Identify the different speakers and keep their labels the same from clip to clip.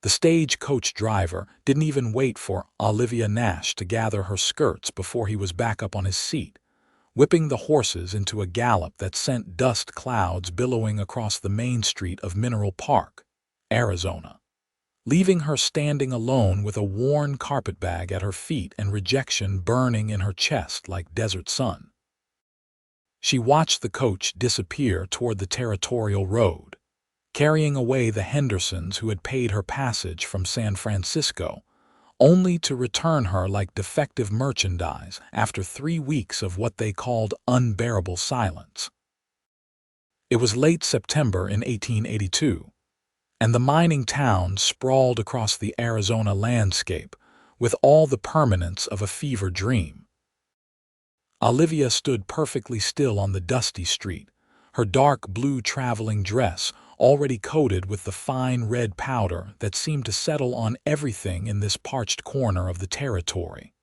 Speaker 1: The stagecoach driver didn't even wait for Olivia Nash to gather her skirts before he was back up on his seat, whipping the horses into a gallop that sent dust clouds billowing across the main street of Mineral Park, Arizona, leaving her standing alone with a worn carpetbag at her feet and rejection burning in her chest like desert sun. She watched the coach disappear toward the territorial road, carrying away the Hendersons who had paid her passage from San Francisco, only to return her like defective merchandise after 3 weeks of what they called unbearable silence. It was late September in 1882, and the mining town sprawled across the Arizona landscape with all the permanence of a fever dream. Olivia stood perfectly still on the dusty street, her dark blue traveling dress already coated with the fine red powder that seemed to settle on everything in this parched corner of the territory.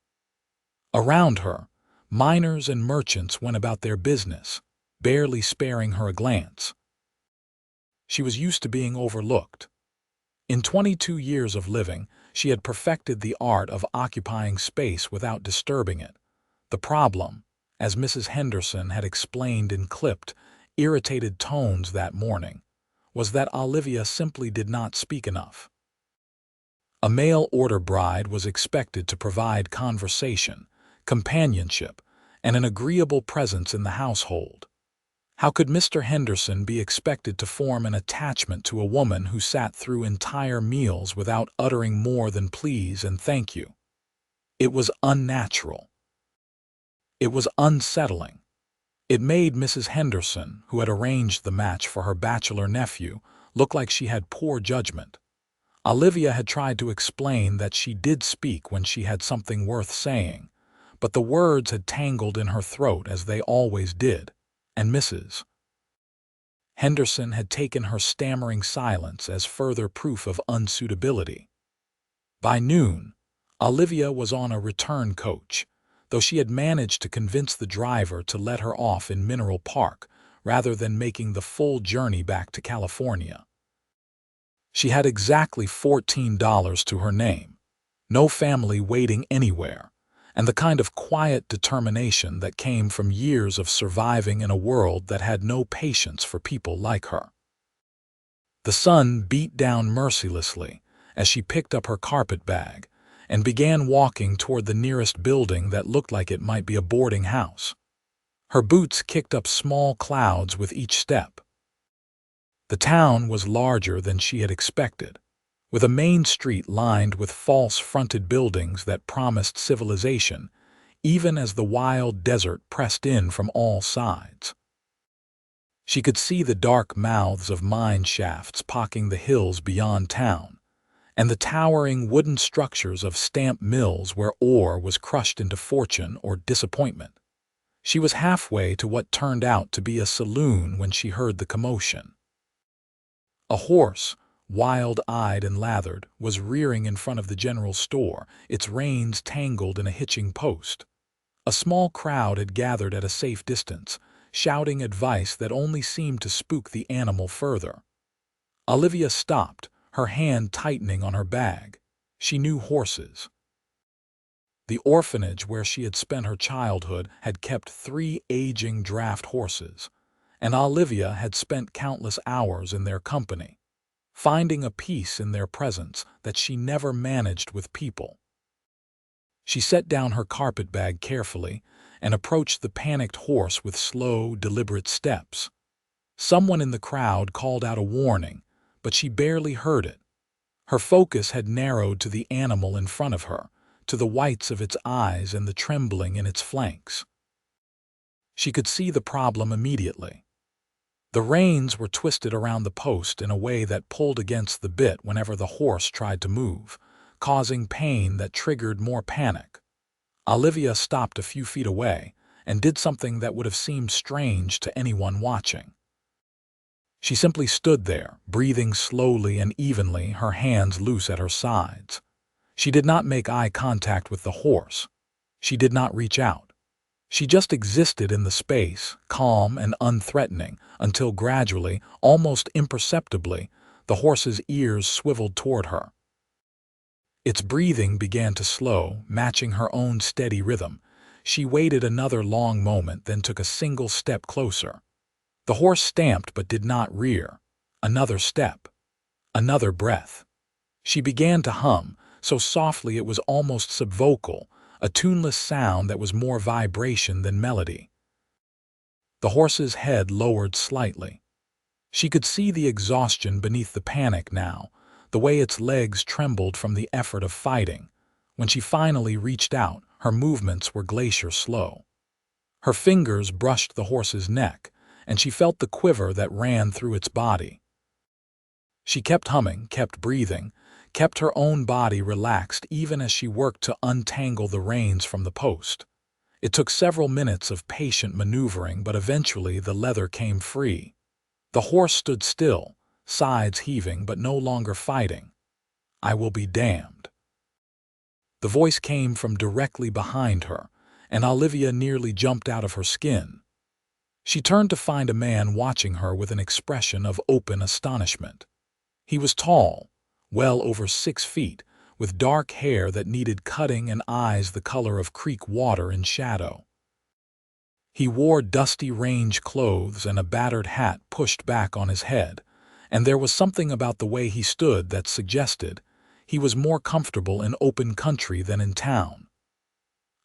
Speaker 1: Around her, miners and merchants went about their business, barely sparing her a glance. She was used to being overlooked. In 22 years of living, she had perfected the art of occupying space without disturbing it. The problem, as Mrs. Henderson had explained in clipped, irritated tones that morning, was that Olivia simply did not speak enough. A mail-order bride was expected to provide conversation, companionship, and an agreeable presence in the household. How could Mr. Henderson be expected to form an attachment to a woman who sat through entire meals without uttering more than please and thank you? It was unnatural. It was unsettling. It made Mrs. Henderson, who had arranged the match for her bachelor nephew, look like she had poor judgment. Olivia had tried to explain that she did speak when she had something worth saying, but the words had tangled in her throat as they always did, and Mrs. Henderson had taken her stammering silence as further proof of unsuitability. By noon, Olivia was on a return coach, though she had managed to convince the driver to let her off in Mineral Park rather than making the full journey back to California. She had exactly $14 to her name, no family waiting anywhere, and the kind of quiet determination that came from years of surviving in a world that had no patience for people like her. The sun beat down mercilessly as she picked up her carpetbag and began walking toward the nearest building that looked like it might be a boarding house. Her boots kicked up small clouds with each step. The town was larger than she had expected, with a main street lined with false-fronted buildings that promised civilization, even as the wild desert pressed in from all sides. She could see the dark mouths of mine shafts pocking the hills beyond town, and the towering wooden structures of stamp mills where ore was crushed into fortune or disappointment. She was halfway to what turned out to be a saloon when she heard the commotion. A horse, wild-eyed and lathered, was rearing in front of the general store, its reins tangled in a hitching post. A small crowd had gathered at a safe distance, shouting advice that only seemed to spook the animal further. Olivia stopped, her hand tightening on her bag. She knew horses. The orphanage where she had spent her childhood had kept 3 aging draft horses, and Olivia had spent countless hours in their company, finding a peace in their presence that she never managed with people. She set down her carpetbag carefully and approached the panicked horse with slow, deliberate steps. Someone in the crowd called out a warning, but she barely heard it. Her focus had narrowed to the animal in front of her, to the whites of its eyes and the trembling in its flanks. She could see the problem immediately. The reins were twisted around the post in a way that pulled against the bit whenever the horse tried to move, causing pain that triggered more panic. Olivia stopped a few feet away and did something that would have seemed strange to anyone watching. She simply stood there, breathing slowly and evenly, her hands loose at her sides. She did not make eye contact with the horse. She did not reach out. She just existed in the space, calm and unthreatening, until gradually, almost imperceptibly, the horse's ears swiveled toward her, Its breathing began to slow, matching her own steady rhythm. She waited another long moment, then took a single step closer. The horse stamped but did not rear. Another step. Another breath. She began to hum, so softly it was almost subvocal, a tuneless sound that was more vibration than melody. The horse's head lowered slightly. She could see the exhaustion beneath the panic now, the way its legs trembled from the effort of fighting. When she finally reached out, her movements were glacier slow. Her fingers brushed the horse's neck, and she felt the quiver that ran through its body. She kept humming, kept breathing, kept her own body relaxed even as she worked to untangle the reins from the post. It took several minutes of patient maneuvering, but eventually the leather came free. The horse stood still, sides heaving but no longer fighting. "I will be damned." The voice came from directly behind her, and Olivia nearly jumped out of her skin. She turned to find a man watching her with an expression of open astonishment. He was tall, well over 6 feet, with dark hair that needed cutting and eyes the color of creek water in shadow. He wore dusty range clothes and a battered hat pushed back on his head, and there was something about the way he stood that suggested he was more comfortable in open country than in town.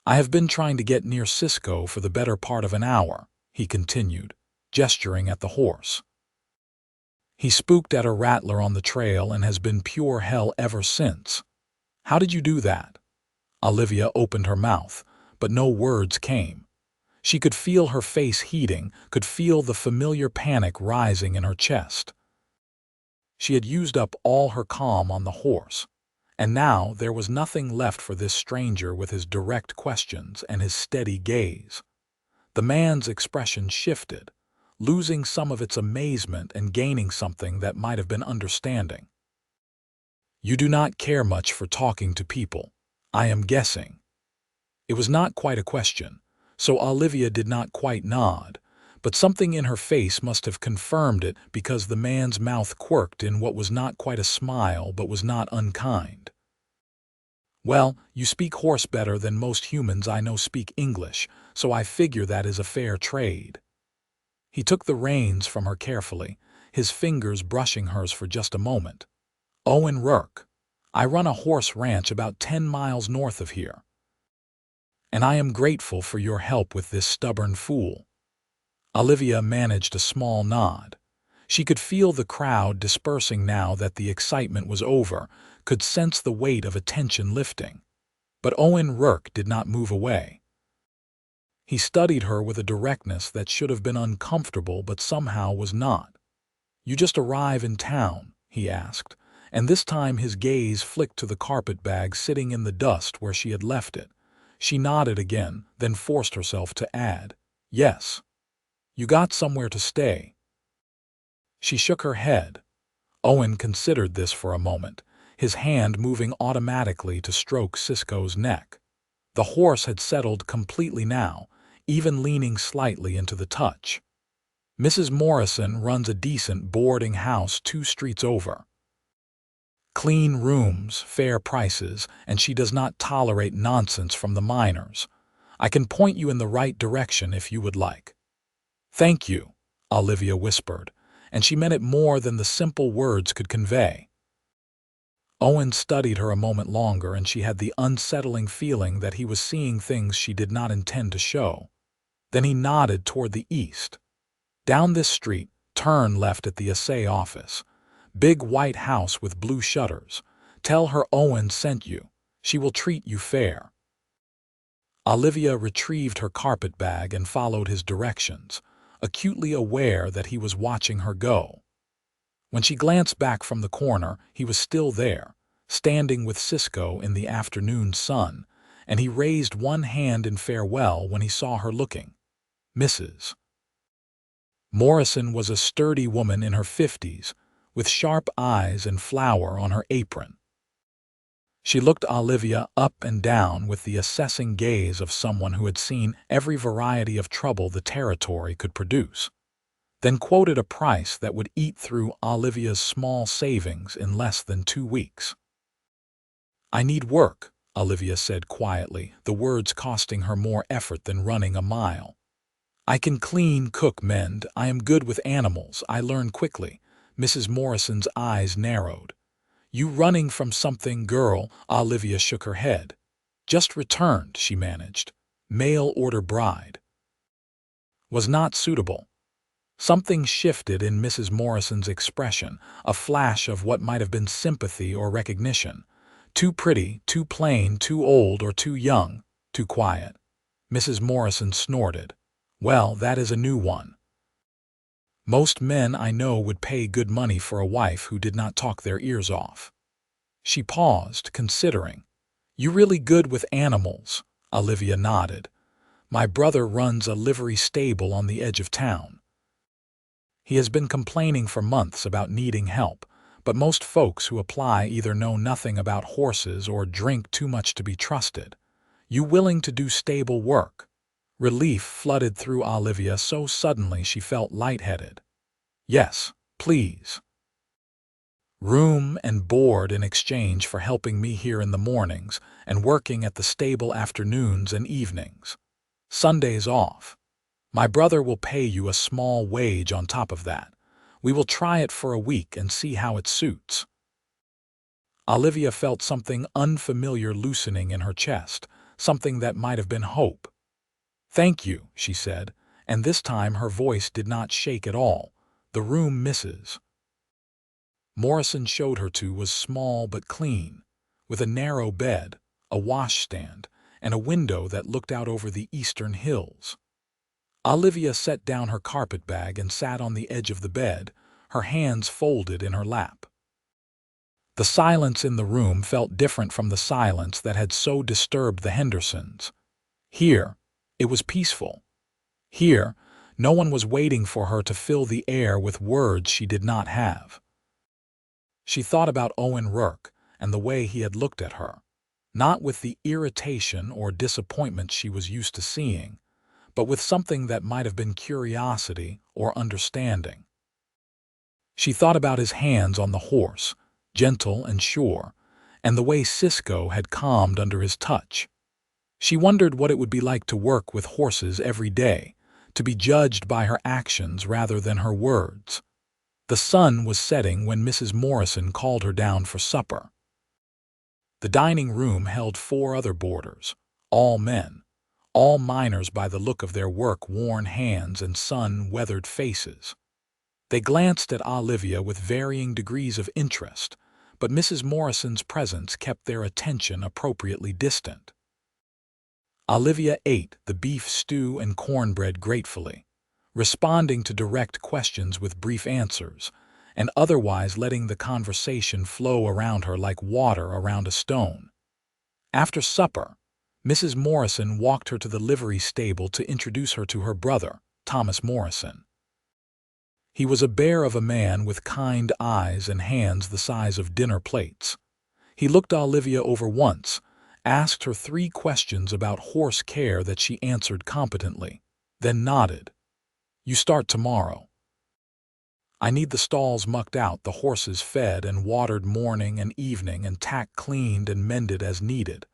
Speaker 1: "I have been trying to get near Cisco for the better part of an hour," he continued, gesturing at the horse. "He spooked at a rattler on the trail and has been pure hell ever since." "How did you do that?" Olivia opened her mouth, but no words came. She could feel her face heating, could feel the familiar panic rising in her chest. She had used up all her calm on the horse, and now there was nothing left for this stranger with his direct questions and his steady gaze. The man's expression shifted, losing some of its amazement and gaining something that might have been understanding. "You do not care much for talking to people, I am guessing." It was not quite a question, so Olivia did not quite nod, but something in her face must have confirmed it because the man's mouth quirked in what was not quite a smile but was not unkind. "Well, you speak horse better than most humans I know speak English, so I figure that is a fair trade." He took the reins from her carefully, his fingers brushing hers for just a moment. "Owen Rourke. I run a horse ranch about 10 miles north of here, and I am grateful for your help with this stubborn fool." Olivia managed a small nod. She could feel the crowd dispersing now that the excitement was over, could sense the weight of attention lifting. But Owen Rourke did not move away. He studied her with a directness that should have been uncomfortable but somehow was not. "You just arrive in town?" he asked, and this time his gaze flicked to the carpet bag sitting in the dust where she had left it. She nodded again, then forced herself to add, "Yes." "You got somewhere to stay?" She shook her head. Owen considered this for a moment, his hand moving automatically to stroke Cisco's neck. The horse had settled completely now, even leaning slightly into the touch. "Mrs. Morrison runs a decent boarding house 2 streets over. Clean rooms, fair prices, and she does not tolerate nonsense from the minors. I can point you in the right direction if you would like." "Thank you," Olivia whispered, and she meant it more than the simple words could convey. Owen studied her a moment longer, and she had the unsettling feeling that he was seeing things she did not intend to show. Then he nodded toward the east. "Down this street, turn left at the assay office. Big white house with blue shutters. Tell her Owen sent you. She will treat you fair." Olivia retrieved her carpet bag and followed his directions, acutely aware that he was watching her go. When she glanced back from the corner, he was still there, standing with Cisco in the afternoon sun, and he raised one hand in farewell when he saw her looking. Mrs. Morrison was a sturdy woman in her 50s, with sharp eyes and flour on her apron. She looked Olivia up and down with the assessing gaze of someone who had seen every variety of trouble the territory could produce, then quoted a price that would eat through Olivia's small savings in less than 2 weeks. I need work, Olivia said quietly, the words costing her more effort than running a mile. I can clean, cook, mend. I am good with animals. I learn quickly. Mrs. Morrison's eyes narrowed. You running from something, girl? Olivia shook her head. Just returned, she managed. Mail order bride. Was not suitable. Something shifted in Mrs. Morrison's expression, a flash of what might have been sympathy or recognition. Too pretty, too plain, too old or too young, too quiet. Mrs. Morrison snorted. Well, that is a new one. Most men I know would pay good money for a wife who did not talk their ears off. She paused, considering. You really good with animals? Olivia nodded. My brother runs a livery stable on the edge of town. He has been complaining for months about needing help, but most folks who apply either know nothing about horses or drink too much to be trusted. You willing to do stable work? Relief flooded through Olivia so suddenly she felt lightheaded. Yes, please. Room and board in exchange for helping me here in the mornings and working at the stable afternoons and evenings. Sundays off. My brother will pay you a small wage on top of that. We will try it for a week and see how it suits. Olivia felt something unfamiliar loosening in her chest, something that might have been hope. Thank you, she said, and this time her voice did not shake at all. The room Mrs. Morrison showed her to was small but clean, with a narrow bed, a washstand, and a window that looked out over the eastern hills. Olivia set down her carpetbag and sat on the edge of the bed, her hands folded in her lap. The silence in the room felt different from the silence that had so disturbed the Hendersons. Here, it was peaceful. Here, no one was waiting for her to fill the air with words she did not have. She thought about Owen Rourke and the way he had looked at her, not with the irritation or disappointment she was used to seeing, but with something that might have been curiosity or understanding. She thought about his hands on the horse, gentle and sure, and the way Cisco had calmed under his touch. She wondered what it would be like to work with horses every day, to be judged by her actions rather than her words. The sun was setting when Mrs. Morrison called her down for supper. The dining room held 4 other boarders, all men, all miners by the look of their work-worn hands and sun-weathered faces. They glanced at Olivia with varying degrees of interest, but Mrs. Morrison's presence kept their attention appropriately distant. Olivia ate the beef stew and cornbread gratefully, responding to direct questions with brief answers, and otherwise letting the conversation flow around her like water around a stone. After supper, Mrs. Morrison walked her to the livery stable to introduce her to her brother, Thomas Morrison. He was a bear of a man with kind eyes and hands the size of dinner plates. He looked Olivia over once, asked her 3 questions about horse care that she answered competently, then nodded. You start tomorrow. I need the stalls mucked out, the horses fed and watered morning and evening and tack cleaned and mended as needed.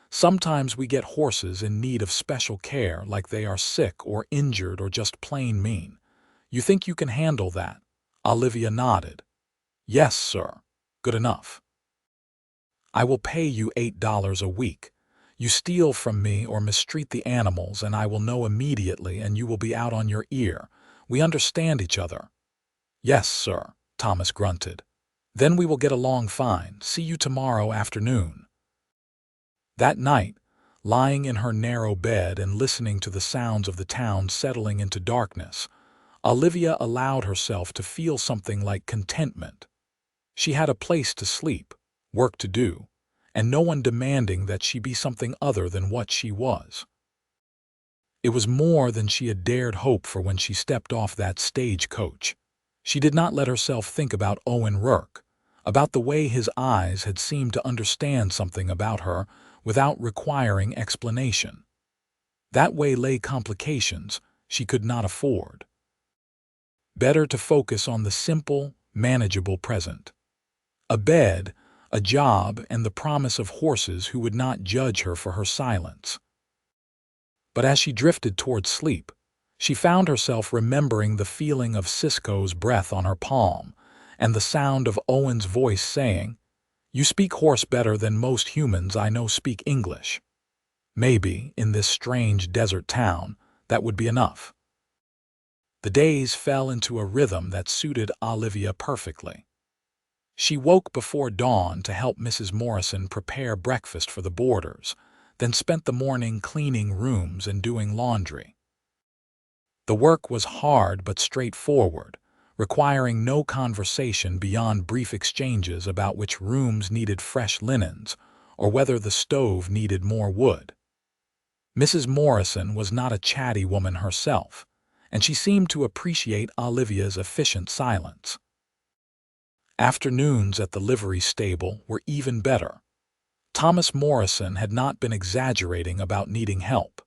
Speaker 1: Sometimes we get horses in need of special care, like they are sick or injured or just plain mean. You think you can handle that? Olivia nodded. Yes, sir. Good enough. I will pay you $8 a week. You steal from me or mistreat the animals and I will know immediately and you will be out on your ear. We understand each other. Yes, sir, Thomas grunted. Then we will get along fine. See you tomorrow afternoon. That night, lying in her narrow bed and listening to the sounds of the town settling into darkness, Olivia allowed herself to feel something like contentment. She had a place to sleep, work to do, and no one demanding that she be something other than what she was. It was more than she had dared hope for when she stepped off that stagecoach. She did not let herself think about Owen Rourke, about the way his eyes had seemed to understand something about her without requiring explanation. That way lay complications she could not afford. Better to focus on the simple, manageable present. A bed, a job, and the promise of horses who would not judge her for her silence. But as she drifted toward sleep, she found herself remembering the feeling of Cisco's breath on her palm and the sound of Owen's voice saying, "You speak horse better than most humans I know speak English." Maybe, in this strange desert town, that would be enough. The days fell into a rhythm that suited Olivia perfectly. She woke before dawn to help Mrs. Morrison prepare breakfast for the boarders, then spent the morning cleaning rooms and doing laundry. The work was hard but straightforward, requiring no conversation beyond brief exchanges about which rooms needed fresh linens or whether the stove needed more wood. Mrs. Morrison was not a chatty woman herself, and she seemed to appreciate Olivia's efficient silence. Afternoons at the livery stable were even better. Thomas Morrison had not been exaggerating about needing help.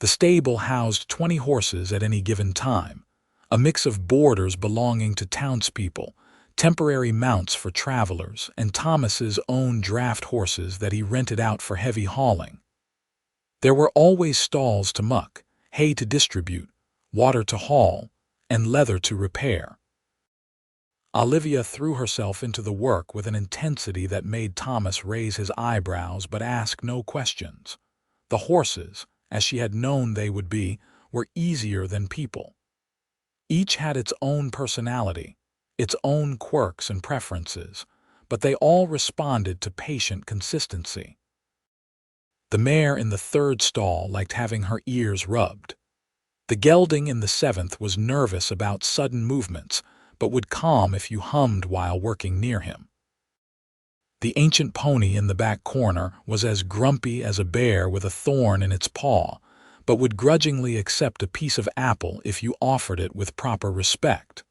Speaker 1: The stable housed 20 horses at any given time, a mix of boarders belonging to townspeople, temporary mounts for travelers, and Thomas's own draft horses that he rented out for heavy hauling. There were always stalls to muck, hay to distribute, water to haul, and leather to repair. Olivia threw herself into the work with an intensity that made Thomas raise his eyebrows but ask no questions. The horses, as she had known they would be, were easier than people. Each had its own personality, its own quirks and preferences, but they all responded to patient consistency. The mare in the third stall liked having her ears rubbed. The gelding in the seventh was nervous about sudden movements, but would calm if you hummed while working near him. The ancient pony in the back corner was as grumpy as a bear with a thorn in its paw, but would grudgingly accept a piece of apple if you offered it with proper respect.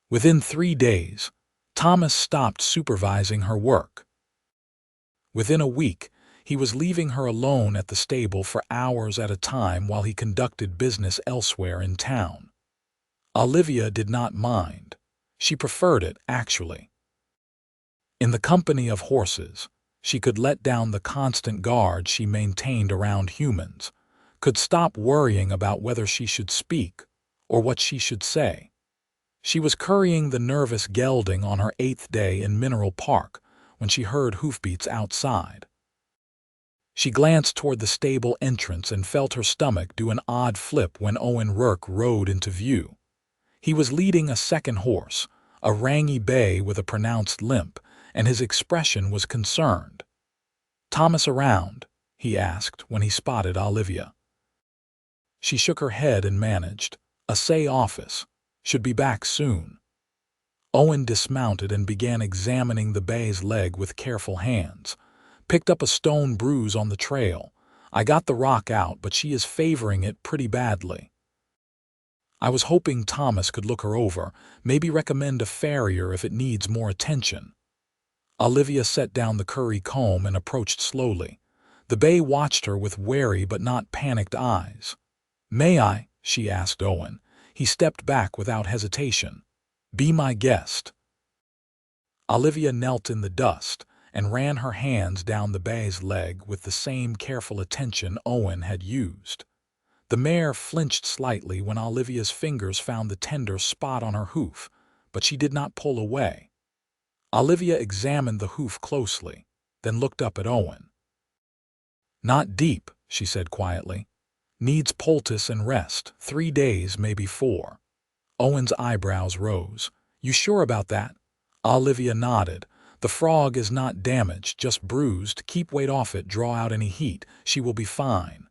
Speaker 1: Within 3 days, Thomas stopped supervising her work. Within a week, he was leaving her alone at the stable for hours at a time while he conducted business elsewhere in town. Olivia did not mind. She preferred it, actually. In the company of horses, she could let down the constant guard she maintained around humans, could stop worrying about whether she should speak or what she should say. She was currying the nervous gelding on her 8th day in Mineral Park when she heard hoofbeats outside. She glanced toward the stable entrance and felt her stomach do an odd flip when Owen Rourke rode into view. He was leading a second horse, a rangy bay with a pronounced limp, and his expression was concerned. "Thomas around?" he asked when he spotted Olivia. She shook her head and managed, "A say office. Should be back soon." Owen dismounted and began examining the bay's leg with careful hands. "Picked up a stone bruise on the trail. I got the rock out, but she is favoring it pretty badly." I was hoping Thomas could look her over, maybe recommend a farrier if it needs more attention. Olivia set down the curry comb and approached slowly. The bay watched her with wary but not panicked eyes. "May I?" she asked Owen. He stepped back without hesitation. "Be my guest." Olivia knelt in the dust and ran her hands down the bay's leg with the same careful attention Owen had used. The mare flinched slightly when Olivia's fingers found the tender spot on her hoof, but she did not pull away. Olivia examined the hoof closely, then looked up at Owen. "Not deep," she said quietly. "Needs poultice and rest, 3 days, maybe 4. Owen's eyebrows rose. "You sure about that?" Olivia nodded. "The frog is not damaged, just bruised. Keep weight off it, draw out any heat. She will be fine."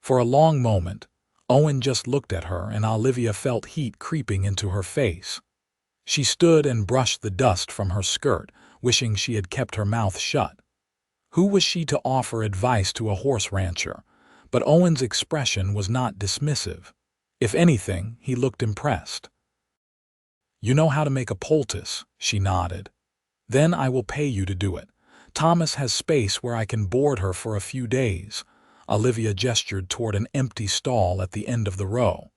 Speaker 1: For a long moment, Owen just looked at her and Olivia felt heat creeping into her face. She stood and brushed the dust from her skirt, wishing she had kept her mouth shut. Who was she to offer advice to a horse rancher? But Owen's expression was not dismissive. If anything, he looked impressed. "You know how to make a poultice," she nodded. "Then I will pay you to do it. Thomas has space where I can board her for a few days." Olivia gestured toward an empty stall at the end of the row.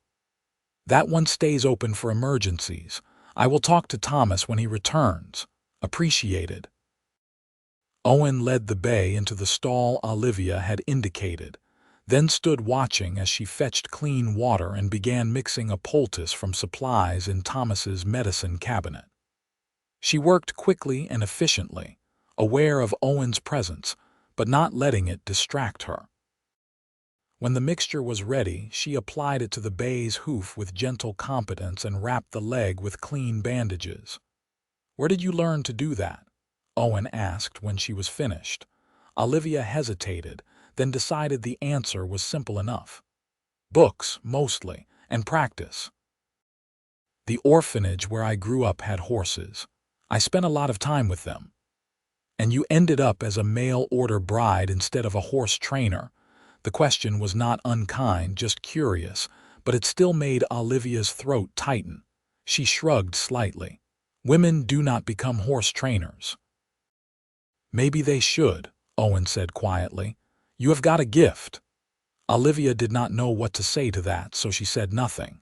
Speaker 1: "That one stays open for emergencies. I will talk to Thomas when he returns." Appreciated. Owen led the bay into the stall Olivia had indicated, then stood watching as she fetched clean water and began mixing a poultice from supplies in Thomas's medicine cabinet. She worked quickly and efficiently, aware of Owen's presence, but not letting it distract her. When the mixture was ready, she applied it to the bay's hoof with gentle competence and wrapped the leg with clean bandages. "Where did you learn to do that?" Owen asked when she was finished. Olivia hesitated, then decided the answer was simple enough. "Books, mostly, and practice. The orphanage where I grew up had horses. I spent a lot of time with them." "And you ended up as a mail-order bride instead of a horse trainer." The question was not unkind, just curious, but it still made Olivia's throat tighten. She shrugged slightly. "Women do not become horse trainers." "Maybe they should," Owen said quietly. "You have got a gift." Olivia did not know what to say to that, so she said nothing.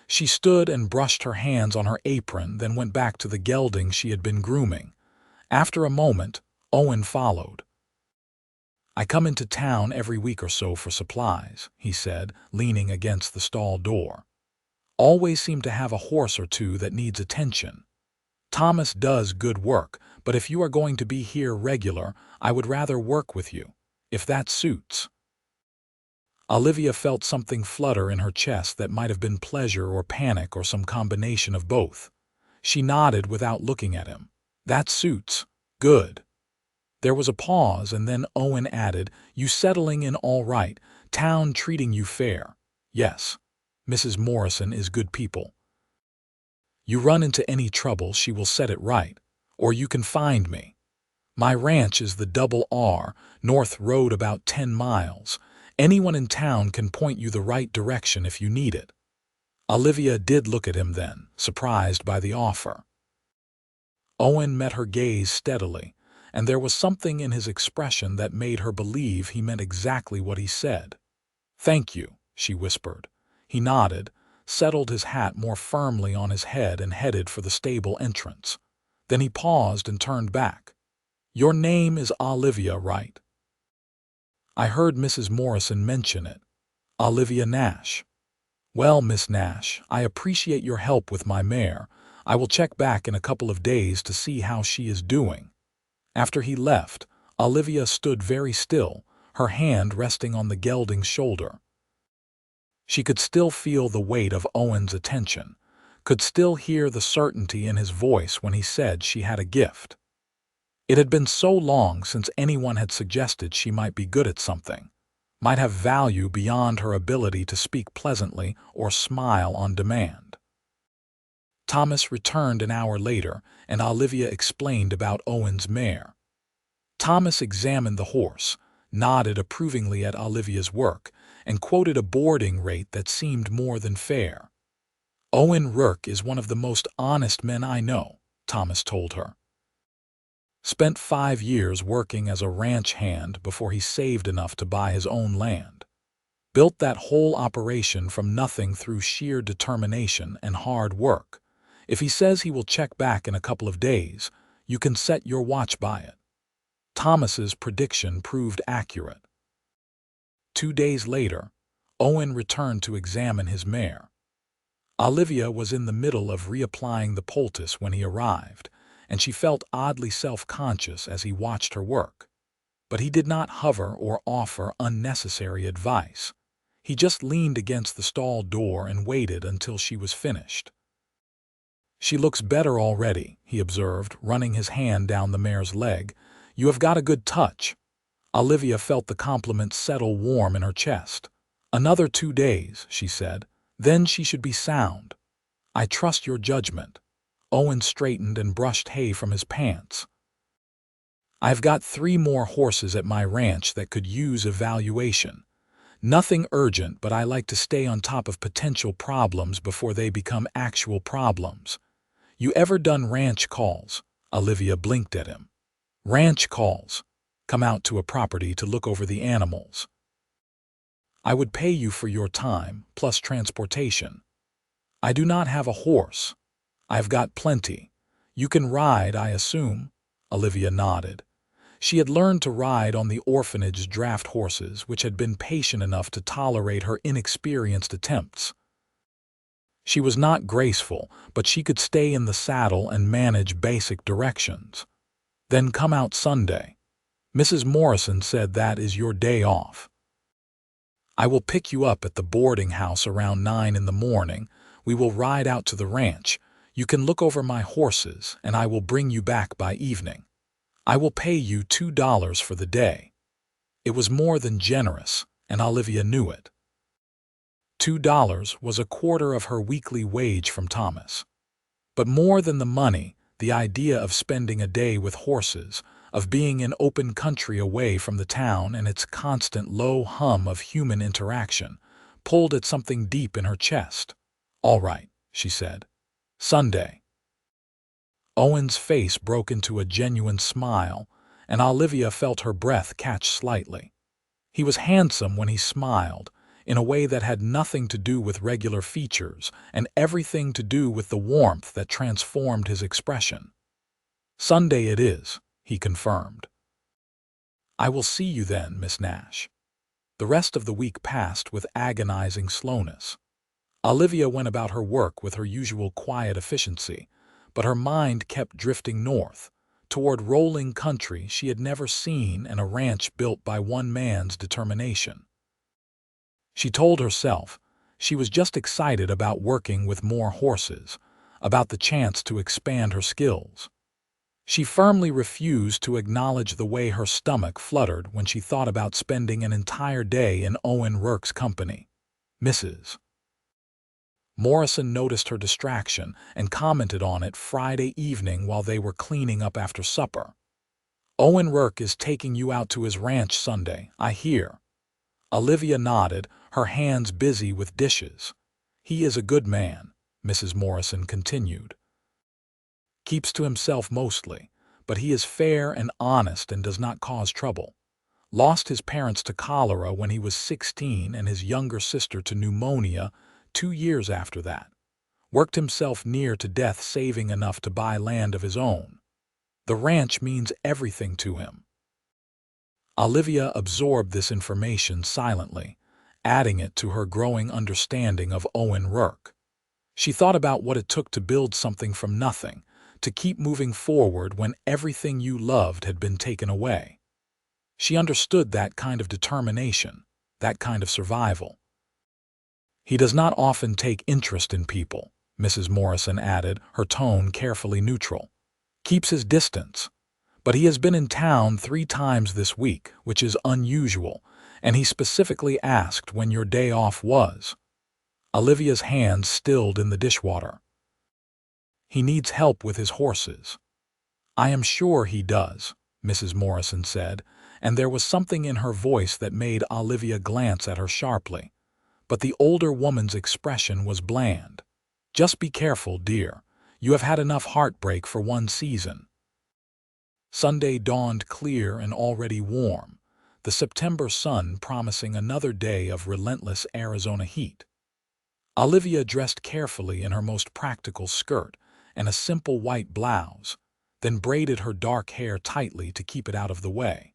Speaker 1: She stood and brushed her hands on her apron, then went back to the gelding she had been grooming. After a moment, Owen followed. "I come into town every week or so for supplies," he said, leaning against the stall door. "Always seem to have a horse or two that needs attention. Thomas does good work, but if you are going to be here regular, I would rather work with you, if that suits." Olivia felt something flutter in her chest that might have been pleasure or panic or some combination of both. She nodded without looking at him. "That suits. Good." There was a pause, and then Owen added, "You settling in all right? Town treating you fair?" "Yes. Mrs. Morrison is good people. You run into any trouble, she will set it right. Or you can find me. My ranch is the Double R, North Road, about 10 miles. Anyone in town can point you the right direction if you need it." Olivia did look at him then, surprised by the offer. Owen met her gaze steadily, and there was something in his expression that made her believe he meant exactly what he said. "Thank you," she whispered. He nodded, settled his hat more firmly on his head and headed for the stable entrance. Then he paused and turned back. "Your name is Olivia, right?" "I heard Mrs. Morrison mention it. Olivia Nash." "Well, Miss Nash, I appreciate your help with my mare. I will check back in a couple of days to see how she is doing." After he left, Olivia stood very still, her hand resting on the gelding's shoulder. She could still feel the weight of Owen's attention, could still hear the certainty in his voice when he said she had a gift. It had been so long since anyone had suggested she might be good at something, might have value beyond her ability to speak pleasantly or smile on demand. Thomas returned an hour later, and Olivia explained about Owen's mare. Thomas examined the horse, nodded approvingly at Olivia's work, and quoted a boarding rate that seemed more than fair. "Owen Rourke is one of the most honest men I know," Thomas told her. "Spent 5 years working as a ranch hand before he saved enough to buy his own land. Built that whole operation from nothing through sheer determination and hard work. If he says he will check back in a couple of days, you can set your watch by it." Thomas's prediction proved accurate. 2 days later, Owen returned to examine his mare. Olivia was in the middle of reapplying the poultice when he arrived, and she felt oddly self-conscious as he watched her work. But he did not hover or offer unnecessary advice. He just leaned against the stall door and waited until she was finished. "She looks better already," he observed, running his hand down the mare's leg. "You have got a good touch." Olivia felt the compliment settle warm in her chest. "Another 2 days," she said. "Then she should be sound. I trust your judgment." Owen straightened and brushed hay from his pants. "I've got 3 more horses at my ranch that could use evaluation. Nothing urgent, but I like to stay on top of potential problems before they become actual problems." "You ever done ranch calls?" Olivia blinked at him. "Ranch calls. Come out to a property to look over the animals. I would pay you for your time, plus transportation." "I do not have a horse." "I've got plenty. You can ride, I assume? Olivia nodded. She had learned to ride on the orphanage draft horses, which had been patient enough to tolerate her inexperienced attempts. She was not graceful, but she could stay in the saddle and manage basic directions. Then come out Sunday. Mrs. Morrison said that is your day off. I will pick you up at the boarding house around 9 in the morning. We will ride out to the ranch. You can look over my horses, and I will bring you back by evening. I will pay you $2 for the day. It was more than generous, and Olivia knew it. $2 was a quarter of her weekly wage from Thomas. But more than the money, the idea of spending a day with horses, of being in open country away from the town and its constant low hum of human interaction, pulled at something deep in her chest. "All right," she said. "Sunday." Owen's face broke into a genuine smile, and Olivia felt her breath catch slightly. He was handsome when he smiled, in a way that had nothing to do with regular features and everything to do with the warmth that transformed his expression. "Sunday it is," he confirmed. "I will see you then, Miss Nash." The rest of the week passed with agonizing slowness. Olivia went about her work with her usual quiet efficiency, but her mind kept drifting north, toward rolling country she had never seen and a ranch built by one man's determination. She told herself she was just excited about working with more horses, about the chance to expand her skills. She firmly refused to acknowledge the way her stomach fluttered when she thought about spending an entire day in Owen Rourke's company. Mrs. Morrison noticed her distraction and commented on it Friday evening while they were cleaning up after supper. "Owen Rourke is taking you out to his ranch Sunday, I hear." Olivia nodded, her hands busy with dishes. "He is a good man," Mrs. Morrison continued. "Keeps to himself mostly, but he is fair and honest and does not cause trouble. Lost his parents to cholera when he was 16 and his younger sister to pneumonia 2 years after that. Worked himself near to death saving enough to buy land of his own. The ranch means everything to him." Olivia absorbed this information silently, adding it to her growing understanding of Owen Rourke. She thought about what it took to build something from nothing, to keep moving forward when everything you loved had been taken away. She understood that kind of determination, that kind of survival. "He does not often take interest in people," Mrs. Morrison added, her tone carefully neutral. "Keeps his distance. But he has been in town 3 times this week, which is unusual, and he specifically asked when your day off was." Olivia's hands stilled in the dishwater. "He needs help with his horses." "I am sure he does," Mrs. Morrison said, and there was something in her voice that made Olivia glance at her sharply. But the older woman's expression was bland. "Just be careful, dear. You have had enough heartbreak for one season." Sunday dawned clear and already warm, the September sun promising another day of relentless Arizona heat. Olivia dressed carefully in her most practical skirt and a simple white blouse, then braided her dark hair tightly to keep it out of the way.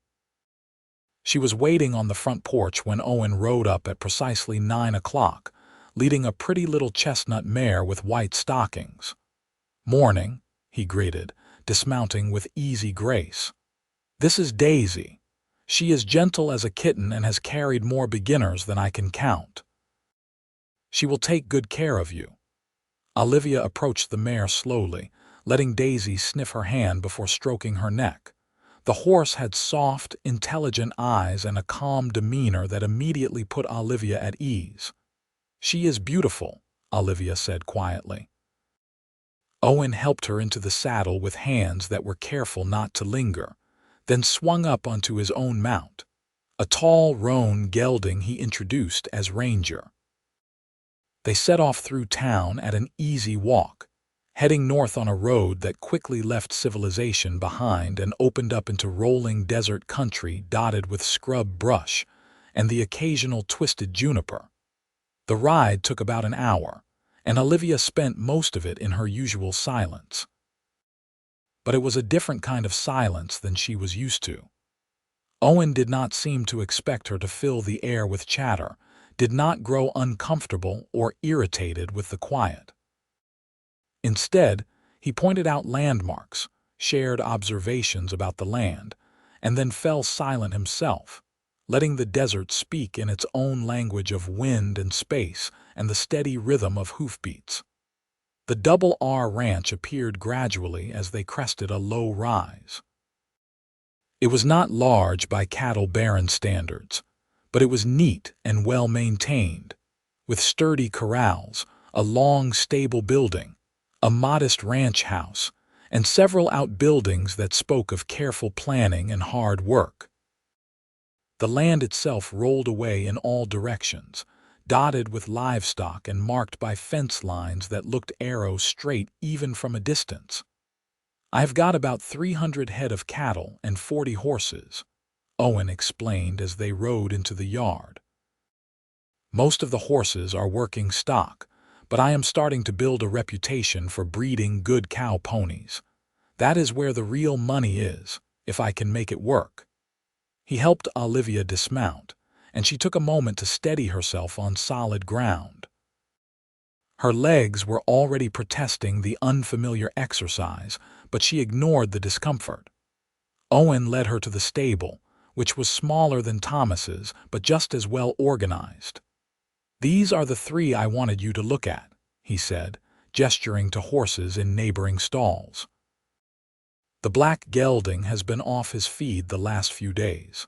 Speaker 1: She was waiting on the front porch when Owen rode up at precisely 9 o'clock, leading a pretty little chestnut mare with white stockings. "Morning," he greeted, dismounting with easy grace. "This is Daisy. She is gentle as a kitten and has carried more beginners than I can count. She will take good care of you." Olivia approached the mare slowly, letting Daisy sniff her hand before stroking her neck. The horse had soft, intelligent eyes and a calm demeanor that immediately put Olivia at ease. "She is beautiful," Olivia said quietly. Owen helped her into the saddle with hands that were careful not to linger, then swung up onto his own mount, a tall roan gelding he introduced as Ranger. They set off through town at an easy walk, heading north on a road that quickly left civilization behind and opened up into rolling desert country dotted with scrub brush and the occasional twisted juniper. The ride took about an hour, and Olivia spent most of it in her usual silence. but it was a different kind of silence than she was used to. Owen did not seem to expect her to fill the air with chatter, did not grow uncomfortable or irritated with the quiet. Instead, he pointed out landmarks, shared observations about the land, and then fell silent himself, letting the desert speak in its own language of wind and space and the steady rhythm of hoofbeats. The Double R Ranch appeared gradually as they crested a low rise. It was not large by cattle baron standards, but it was neat and well maintained, with sturdy corrals, a long, stable building, a modest ranch house, and several outbuildings that spoke of careful planning and hard work. The land itself rolled away in all directions, dotted with livestock and marked by fence lines that looked arrow straight even from a distance. "I've got about 300 head of cattle and 40 horses," Owen explained as they rode into the yard. "Most of the horses are working stock, but I am starting to build a reputation for breeding good cow ponies. That is where the real money is, if I can make it work." He helped Olivia dismount, and she took a moment to steady herself on solid ground. Her legs were already protesting the unfamiliar exercise, but she ignored the discomfort. Owen led her to the stable, which was smaller than Thomas's but just as well organized. "These are the 3 I wanted you to look at," he said, gesturing to horses in neighboring stalls. "The black gelding has been off his feed the last few days.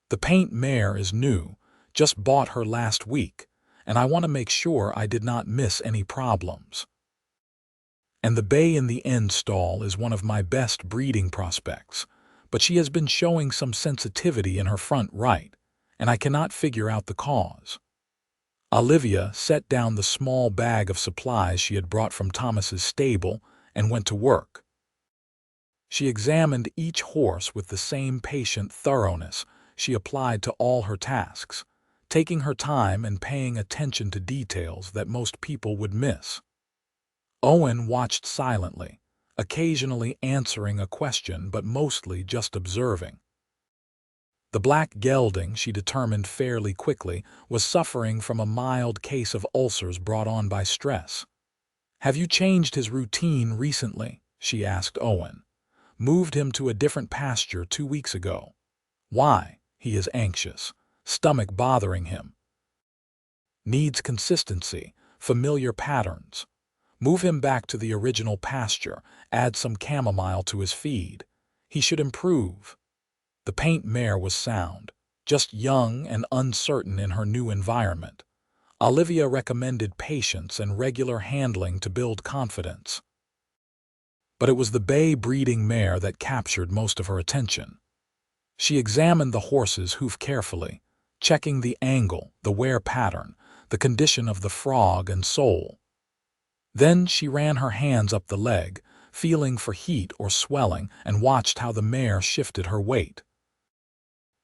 Speaker 1: The paint mare is new, just bought her last week, and I want to make sure I did not miss any problems. And the bay in the end stall is one of my best breeding prospects, but she has been showing some sensitivity in her front right, and I cannot figure out the cause." Olivia set down the small bag of supplies she had brought from Thomas's stable and went to work. She examined each horse with the same patient thoroughness she applied to all her tasks, taking her time and paying attention to details that most people would miss. Owen watched silently, occasionally answering a question but mostly just observing. The black gelding, she determined fairly quickly, was suffering from a mild case of ulcers brought on by stress. "Have you changed his routine recently?" she asked Owen. "Moved him to a different pasture 2 weeks ago. Why? He is anxious, stomach bothering him. Needs consistency, familiar patterns. Move him back to the original pasture, add some chamomile to his feed. He should improve." The paint mare was sound, just young and uncertain in her new environment. Olivia recommended patience and regular handling to build confidence. But it was the bay breeding mare that captured most of her attention. She examined the horse's hoof carefully, checking the angle, the wear pattern, the condition of the frog and sole. Then she ran her hands up the leg, feeling for heat or swelling, and watched how the mare shifted her weight.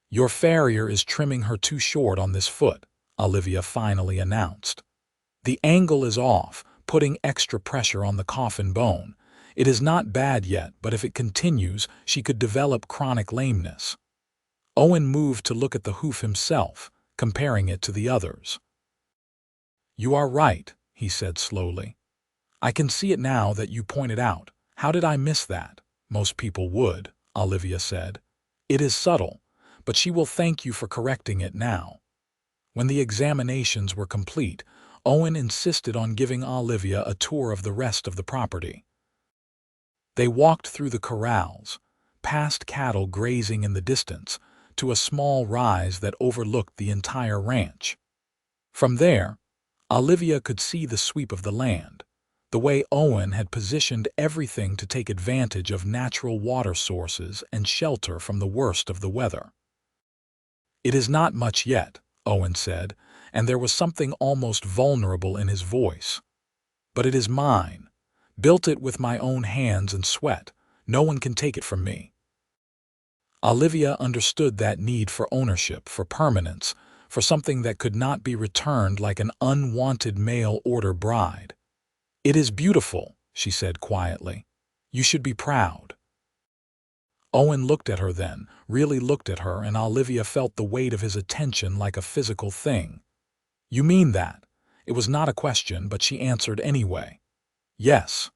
Speaker 1: "Your farrier is trimming her too short on this foot," Olivia finally announced. "The angle is off, putting extra pressure on the coffin bone. It is not bad yet, but if it continues, she could develop chronic lameness." Owen moved to look at the hoof himself, comparing it to the others. "You are right," he said slowly. "I can see it now that you pointed out. How did I miss that?" "Most people would," Olivia said. "It is subtle, but she will thank you for correcting it now." When the examinations were complete, Owen insisted on giving Olivia a tour of the rest of the property. They walked through the corrals, past cattle grazing in the distance, to a small rise that overlooked the entire ranch. From there, Olivia could see the sweep of the land, the way Owen had positioned everything to take advantage of natural water sources and shelter from the worst of the weather. "It is not much yet," Owen said, and there was something almost vulnerable in his voice. "But it is mine. Built it with my own hands and sweat. No one can take it from me." Olivia understood that need for ownership, for permanence, for something that could not be returned like an unwanted mail-order bride. "It is beautiful," she said quietly. "You should be proud." Owen looked at her then, really looked at her, and Olivia felt the weight of his attention like a physical thing. "You mean that?" It was not a question, but she answered anyway. "Yes.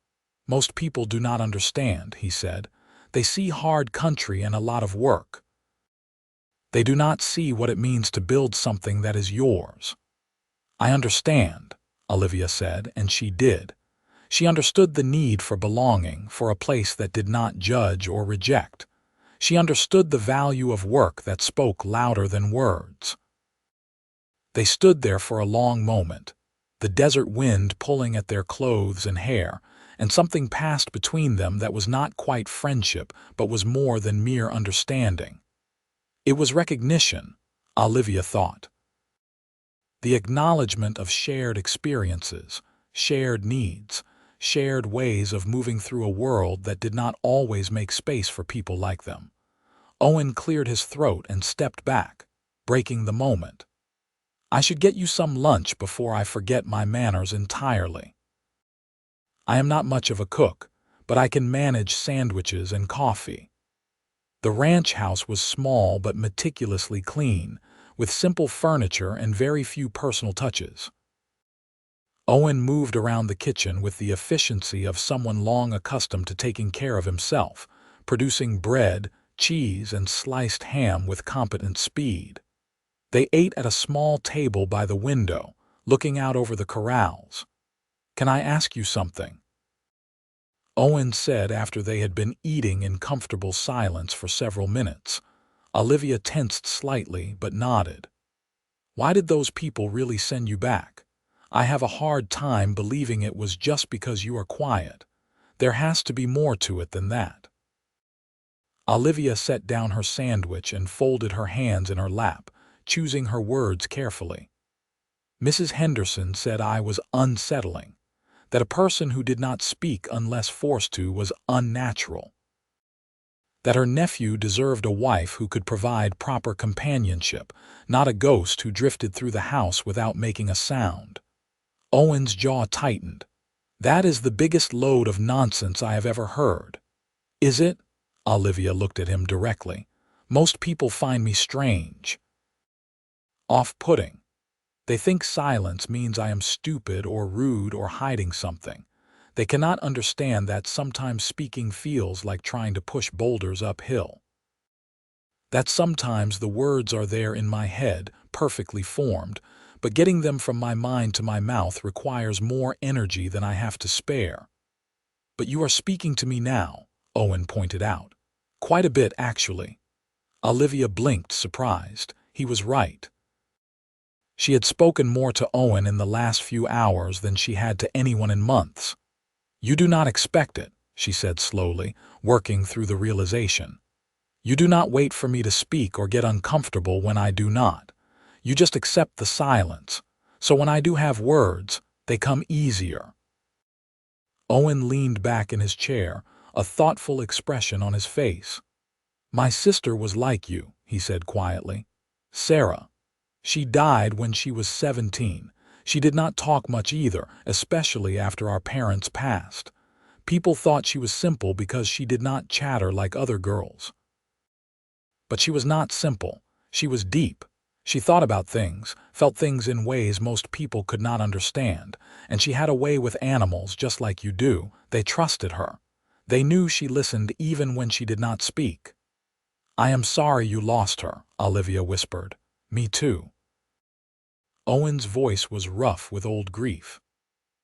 Speaker 1: Most people do not understand," he said. "They see hard country and a lot of work. They do not see what it means to build something that is yours." "I understand," Olivia said, and she did. She understood the need for belonging, for a place that did not judge or reject. She understood the value of work that spoke louder than words. They stood there for a long moment, the desert wind pulling at their clothes and hair, and something passed between them that was not quite friendship, but was more than mere understanding. It was recognition, Olivia thought. The acknowledgement of shared experiences, shared needs, shared ways of moving through a world that did not always make space for people like them. Owen cleared his throat and stepped back, breaking the moment. "I should get you some lunch before I forget my manners entirely. I am not much of a cook, but I can manage sandwiches and coffee." The ranch house was small but meticulously clean, with simple furniture and very few personal touches. Owen moved around the kitchen with the efficiency of someone long accustomed to taking care of himself, producing bread, cheese, and sliced ham with competent speed. They ate at a small table by the window, looking out over the corrals. "Can I ask you something?" Owen said after they had been eating in comfortable silence for several minutes. Olivia tensed slightly but nodded. "Why did those people really send you back? I have a hard time believing it was just because you are quiet. There has to be more to it than that." Olivia set down her sandwich and folded her hands in her lap, choosing her words carefully. "Mrs. Henderson said I was unsettling, that a person who did not speak unless forced to was unnatural, that her nephew deserved a wife who could provide proper companionship, not a ghost who drifted through the house without making a sound." Owen's jaw tightened. "That is the biggest load of nonsense I have ever heard." "Is it?" Olivia looked at him directly. "Most people find me strange, off-putting. They think silence means I am stupid or rude or hiding something. They cannot understand that sometimes speaking feels like trying to push boulders uphill. That sometimes the words are there in my head, perfectly formed, but getting them from my mind to my mouth requires more energy than I have to spare." "But you are speaking to me now," Owen pointed out. "Quite a bit, actually." Olivia blinked, surprised. He was right. She had spoken more to Owen in the last few hours than she had to anyone in months. "You do not expect it," she said slowly, working through the realization. "You do not wait for me to speak or get uncomfortable when I do not. You just accept the silence. So when I do have words, they come easier." Owen leaned back in his chair, a thoughtful expression on his face. "My sister was like you," he said quietly. "Sarah. She died when she was 17. She did not talk much either, especially after our parents passed. People thought she was simple because she did not chatter like other girls. But she was not simple. She was deep. She thought about things, felt things in ways most people could not understand, and she had a way with animals just like you do. They trusted her. They knew she listened even when she did not speak." "I am sorry you lost her," Olivia whispered. "Me too." Owen's voice was rough with old grief.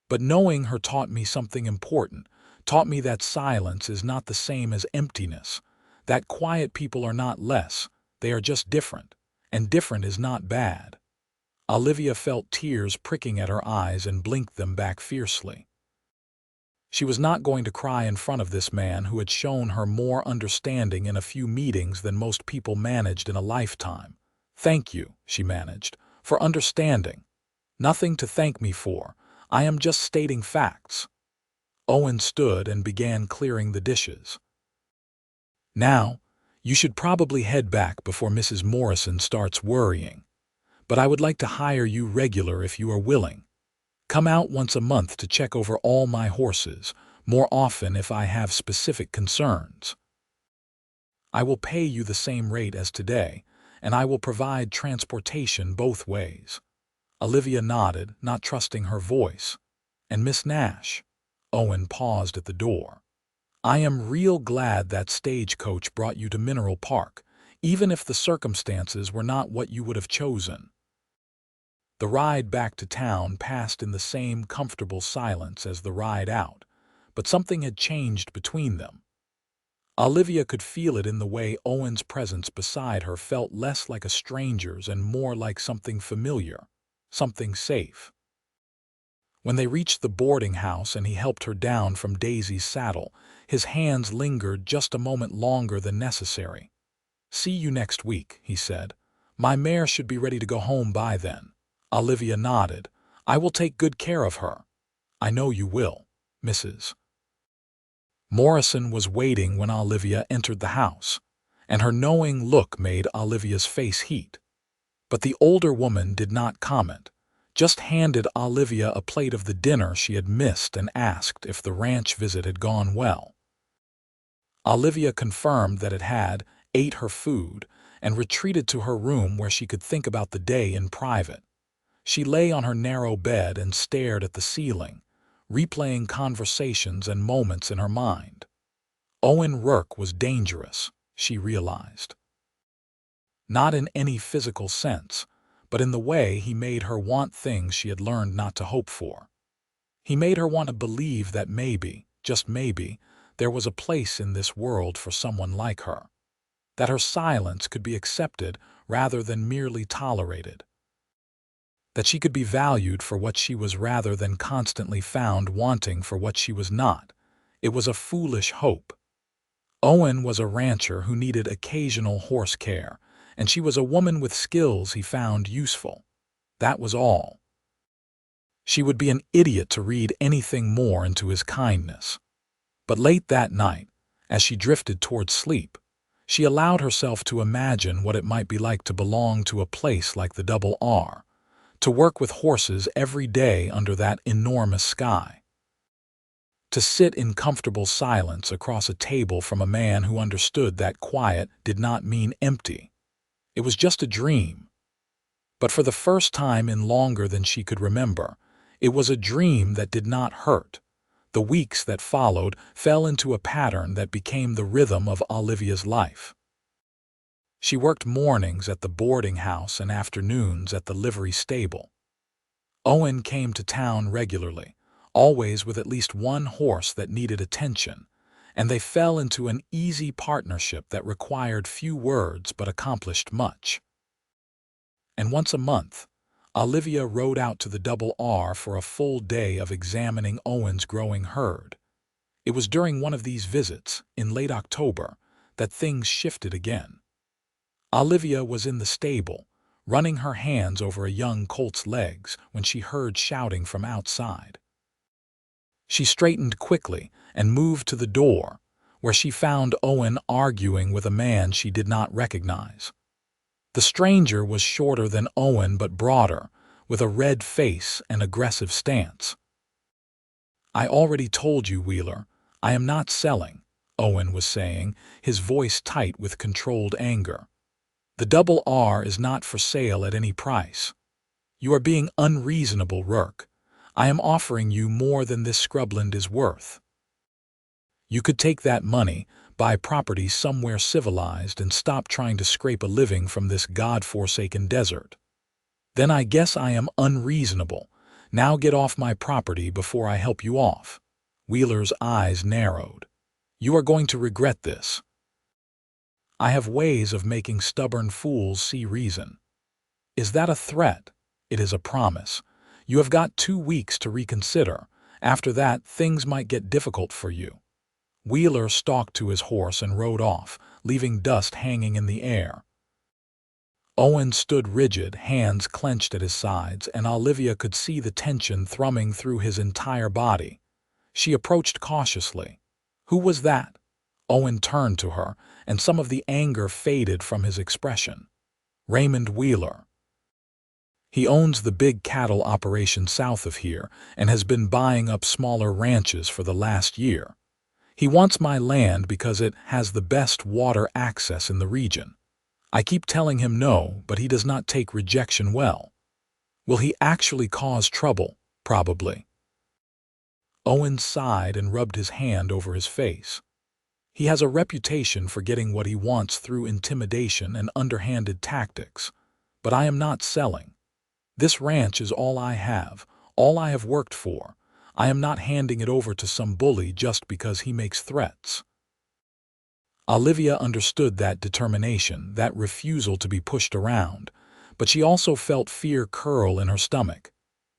Speaker 1: "But knowing her taught me something important, taught me that silence is not the same as emptiness, that quiet people are not less, they are just different, and different is not bad." Olivia felt tears pricking at her eyes and blinked them back fiercely. She was not going to cry in front of this man who had shown her more understanding in a few meetings than most people managed in a lifetime. "Thank you," she managed, "for understanding. Nothing to thank me for. I am just stating facts." Owen stood and began clearing the dishes. "Now, you should probably head back before Mrs. Morrison starts worrying. But I would like to hire you regular if you are willing. Come out once a month to check over all my horses, more often if I have specific concerns." I will pay you the same rate as today, and I will provide transportation both ways." Olivia nodded, not trusting her voice. "And Miss Nash?" Owen paused at the door. "I am real glad that stagecoach brought you to Mineral Park, even if the circumstances were not what you would have chosen." The ride back to town passed in the same comfortable silence as the ride out, but something had changed between them. Olivia could feel it in the way Owen's presence beside her felt less like a stranger's and more like something familiar, something safe. When they reached the boarding house and he helped her down from Daisy's saddle, his hands lingered just a moment longer than necessary. "See you next week," he said. "My mare should be ready to go home by then." Olivia nodded. "I will take good care of her." "I know you will, Mrs." Morrison was waiting when Olivia entered the house, and her knowing look made Olivia's face heat. But the older woman did not comment, just handed Olivia a plate of the dinner she had missed and asked if the ranch visit had gone well. Olivia confirmed that it had, ate her food, and retreated to her room where she could think about the day in private. She lay on her narrow bed and stared at the ceiling, replaying conversations and moments in her mind. Owen Rourke was dangerous, she realized. Not in any physical sense, but in the way he made her want things she had learned not to hope for. He made her want to believe that maybe, just maybe, there was a place in this world for someone like her. That her silence could be accepted rather than merely tolerated. That she could be valued for what she was rather than constantly found wanting for what she was not. It was a foolish hope. Owen was a rancher who needed occasional horse care, and she was a woman with skills he found useful. That was all. She would be an idiot to read anything more into his kindness. But late that night, as she drifted toward sleep, she allowed herself to imagine what it might be like to belong to a place like the Double R, to work with horses every day under that enormous sky. To sit in comfortable silence across a table from a man who understood that quiet did not mean empty. It was just a dream. But for the first time in longer than she could remember, it was a dream that did not hurt. The weeks that followed fell into a pattern that became the rhythm of Olivia's life. She worked mornings at the boarding house and afternoons at the livery stable. Owen came to town regularly, always with at least one horse that needed attention, and they fell into an easy partnership that required few words but accomplished much. And once a month, Olivia rode out to the Double R for a full day of examining Owen's growing herd. It was during one of these visits, in late October, that things shifted again. Olivia was in the stable, running her hands over a young colt's legs when she heard shouting from outside. She straightened quickly and moved to the door, where she found Owen arguing with a man she did not recognize. The stranger was shorter than Owen but broader, with a red face and aggressive stance. "I already told you, Wheeler, I am not selling," Owen was saying, his voice tight with controlled anger. "The Double R is not for sale at any price. You are being unreasonable, Rourke. I am offering you more than this scrubland is worth. You could take that money, buy property somewhere civilized, and stop trying to scrape a living from this God-forsaken desert. Then I guess I am unreasonable. Now get off my property before I help you off." Wheeler's eyes narrowed. "You are going to regret this." "I have ways of making stubborn fools see reason." "Is that a threat?" "It is a promise. You have got 2 weeks to reconsider. After that, things might get difficult for you." Wheeler stalked to his horse and rode off, leaving dust hanging in the air. Owen stood rigid, hands clenched at his sides, and Olivia could see the tension thrumming through his entire body. She approached cautiously. "Who was that?" Owen turned to her, and some of the anger faded from his expression. "Raymond Wheeler. He owns the big cattle operation south of here and has been buying up smaller ranches for the last year. He wants my land because it has the best water access in the region. I keep telling him no, but he does not take rejection well. Will he actually cause trouble? Probably. Owen sighed and rubbed his hand over his face. He has a reputation for getting what he wants through intimidation and underhanded tactics. But I am not selling. This ranch is all I have worked for. I am not handing it over to some bully just because he makes threats. Olivia understood that determination, that refusal to be pushed around, but she also felt fear curl in her stomach.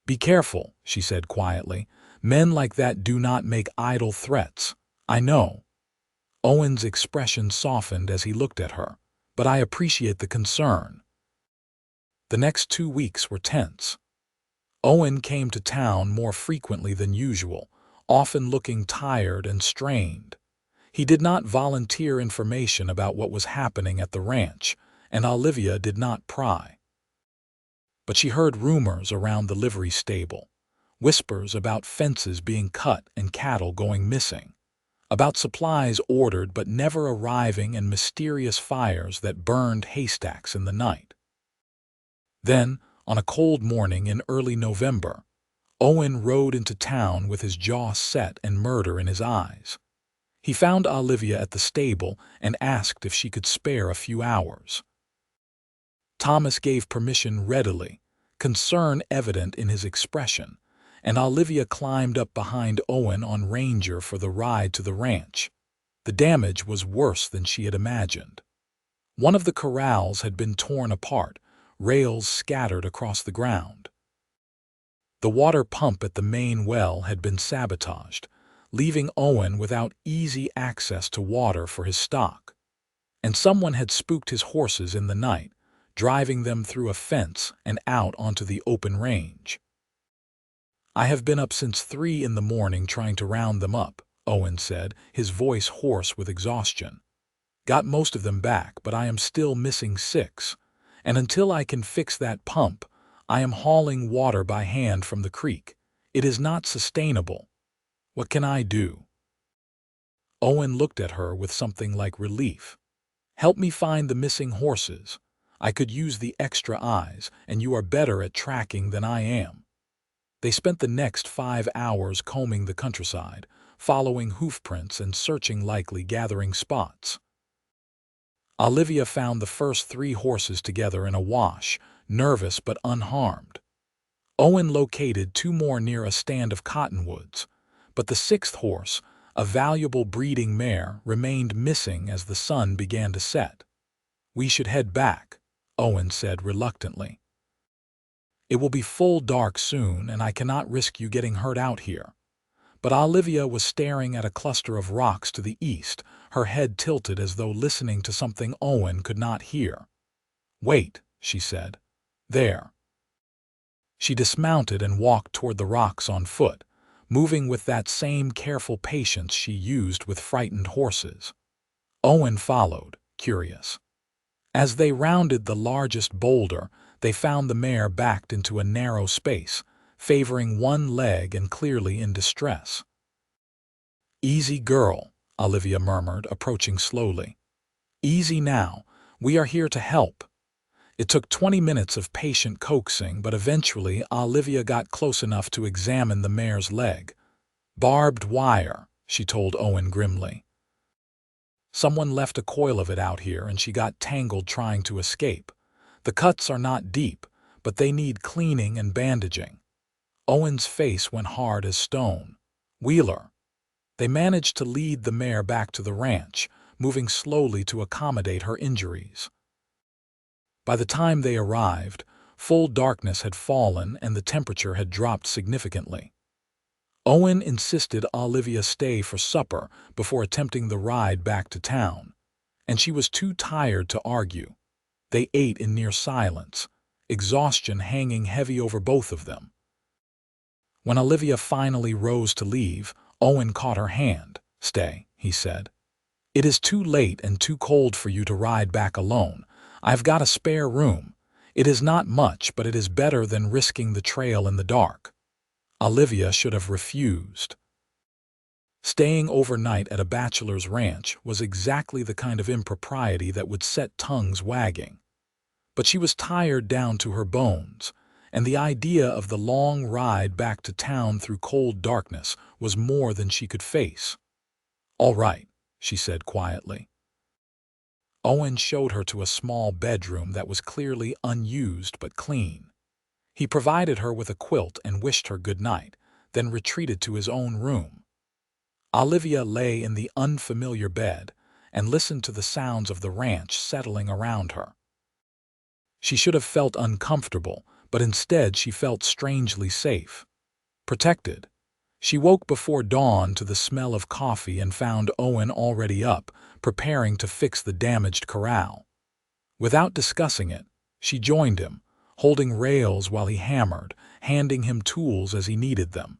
Speaker 1: Be careful, she said quietly. Men like that do not make idle threats. I know. Owen's expression softened as he looked at her, but I appreciate the concern. The next 2 weeks were tense. Owen came to town more frequently than usual, often looking tired and strained. He did not volunteer information about what was happening at the ranch, and Olivia did not pry. But she heard rumors around the livery stable, whispers about fences being cut and cattle going missing, about supplies ordered but never arriving and mysterious fires that burned haystacks in the night. Then, on a cold morning in early November, Owen rode into town with his jaw set and murder in his eyes. He found Olivia at the stable and asked if she could spare a few hours. Thomas gave permission readily, concern evident in his expression, and Olivia climbed up behind Owen on Ranger for the ride to the ranch. The damage was worse than she had imagined. One of the corrals had been torn apart, rails scattered across the ground. The water pump at the main well had been sabotaged, leaving Owen without easy access to water for his stock. And someone had spooked his horses in the night, driving them through a fence and out onto the open range. I have been up since 3 in the morning trying to round them up, Owen said, his voice hoarse with exhaustion. Got most of them back, but I am still missing 6. And until I can fix that pump, I am hauling water by hand from the creek. It is not sustainable. What can I do? Owen looked at her with something like relief. Help me find the missing horses. I could use the extra eyes, and you are better at tracking than I am. They spent the next 5 hours combing the countryside, following hoofprints and searching, likely gathering spots. Olivia found the first 3 horses together in a wash, nervous but unharmed. Owen located 2 more near a stand of cottonwoods, but the 6th horse, a valuable breeding mare, remained missing as the sun began to set. We should head back, Owen said reluctantly. It will be full dark soon, and I cannot risk you getting hurt out here. But Olivia was staring at a cluster of rocks to the east, her head tilted as though listening to something Owen could not hear. Wait, she said. There. She dismounted and walked toward the rocks on foot, moving with that same careful patience she used with frightened horses. Owen followed, curious. As they rounded the largest boulder, they found the mare backed into a narrow space, favoring one leg and clearly in distress. Easy girl, Olivia murmured, approaching slowly. Easy now, we are here to help. It took 20 minutes of patient coaxing, but eventually Olivia got close enough to examine the mare's leg. Barbed wire, she told Owen grimly. Someone left a coil of it out here and she got tangled trying to escape. The cuts are not deep, but they need cleaning and bandaging. Owen's face went hard as stone. Wheeler. They managed to lead the mare back to the ranch, moving slowly to accommodate her injuries. By the time they arrived, full darkness had fallen and the temperature had dropped significantly. Owen insisted Olivia stay for supper before attempting the ride back to town, and she was too tired to argue. They ate in near silence, exhaustion hanging heavy over both of them. When Olivia finally rose to leave, Owen caught her hand. Stay, he said. It is too late and too cold for you to ride back alone. I've got a spare room. It is not much, but it is better than risking the trail in the dark. Olivia should have refused. Staying overnight at a bachelor's ranch was exactly the kind of impropriety that would set tongues wagging. But she was tired down to her bones, and the idea of the long ride back to town through cold darkness was more than she could face. "All right," she said quietly. Owen showed her to a small bedroom that was clearly unused but clean. He provided her with a quilt and wished her good night, then retreated to his own room. Olivia lay in the unfamiliar bed and listened to the sounds of the ranch settling around her. She should have felt uncomfortable, but instead she felt strangely safe, protected. She woke before dawn to the smell of coffee and found Owen already up, preparing to fix the damaged corral. Without discussing it, she joined him, holding rails while he hammered, handing him tools as he needed them.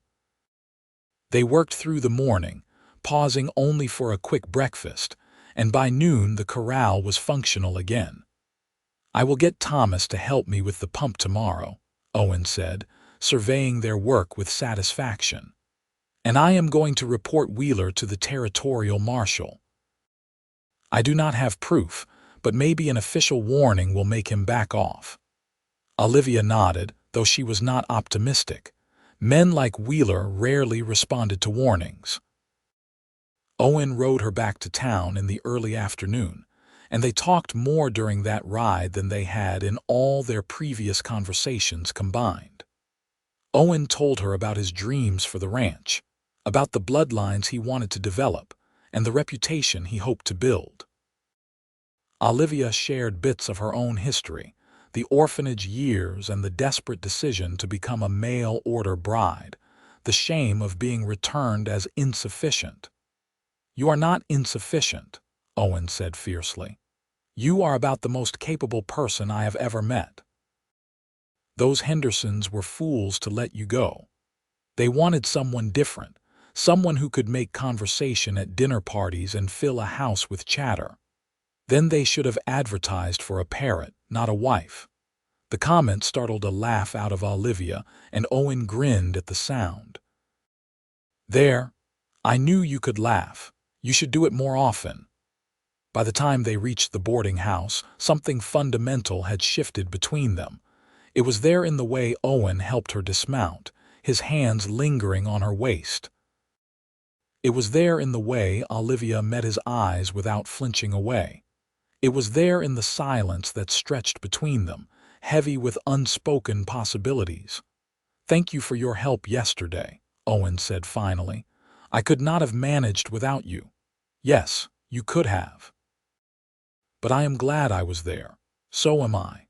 Speaker 1: They worked through the morning, pausing only for a quick breakfast, and by noon the corral was functional again. "I will get Thomas to help me with the pump tomorrow," Owen said, surveying their work with satisfaction. "And I am going to report Wheeler to the territorial marshal. I do not have proof, but maybe an official warning will make him back off." Olivia nodded, though she was not optimistic. Men like Wheeler rarely responded to warnings. Owen rode her back to town in the early afternoon, and they talked more during that ride than they had in all their previous conversations combined. Owen told her about his dreams for the ranch, about the bloodlines he wanted to develop, and the reputation he hoped to build. Olivia shared bits of her own history, the orphanage years and the desperate decision to become a mail-order bride, the shame of being returned as insufficient. "You are not insufficient," Owen said fiercely. "You are about the most capable person I have ever met. Those Hendersons were fools to let you go. They wanted someone different, someone who could make conversation at dinner parties and fill a house with chatter. Then they should have advertised for a parrot, not a wife." The comment startled a laugh out of Olivia, and Owen grinned at the sound. "There, I knew you could laugh. You should do it more often." By the time they reached the boarding house, something fundamental had shifted between them. It was there in the way Owen helped her dismount, his hands lingering on her waist. It was there in the way Olivia met his eyes without flinching away. It was there in the silence that stretched between them, heavy with unspoken possibilities. "Thank you for your help yesterday," Owen said finally. "I could not have managed without you." "Yes, you could have. But I am glad I was there. So am I."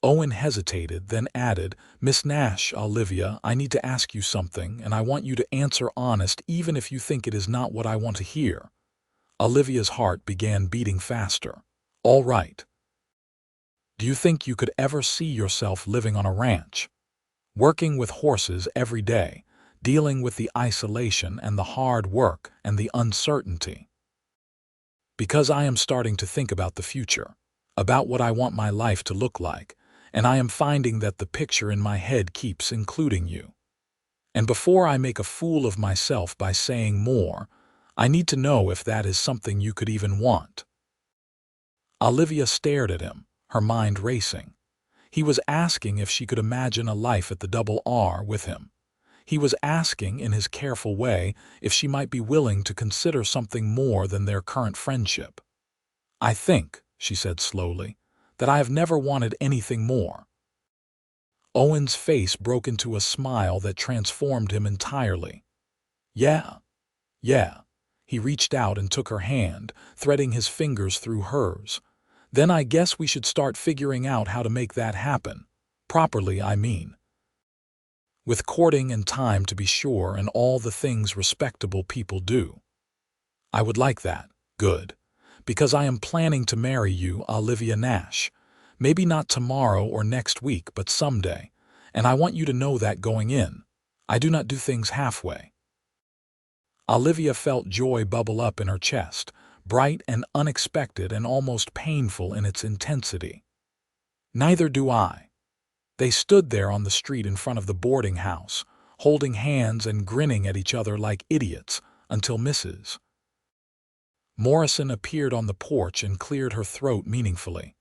Speaker 1: Owen hesitated, then added, "Miss Nash, Olivia, I need to ask you something, and I want you to answer honest even if you think it is not what I want to hear." Olivia's heart began beating faster. "All right. Do you think you could ever see yourself living on a ranch, working with horses every day, dealing with the isolation and the hard work and the uncertainty?" "Because I am starting to think about the future, about what I want my life to look like, and I am finding that the picture in my head keeps including you. And before I make a fool of myself by saying more, I need to know if that is something you could even want." Olivia stared at him, her mind racing. He was asking if she could imagine a life at the Double R with him. He was asking, in his careful way, if she might be willing to consider something more than their current friendship. "I think," she said slowly, "that I have never wanted anything more." Owen's face broke into a smile that transformed him entirely. "Yeah, yeah." He reached out and took her hand, threading his fingers through hers. "Then I guess we should start figuring out how to make that happen. Properly, I mean. With courting and time to be sure and all the things respectable people do." "I would like that." "Good. Because I am planning to marry you, Olivia Nash. Maybe not tomorrow or next week, but someday. And I want you to know that going in. I do not do things halfway." Olivia felt joy bubble up in her chest, bright and unexpected and almost painful in its intensity. "Neither do I." They stood there on the street in front of the boarding house, holding hands and grinning at each other like idiots, until Mrs. Morrison appeared on the porch and cleared her throat meaningfully.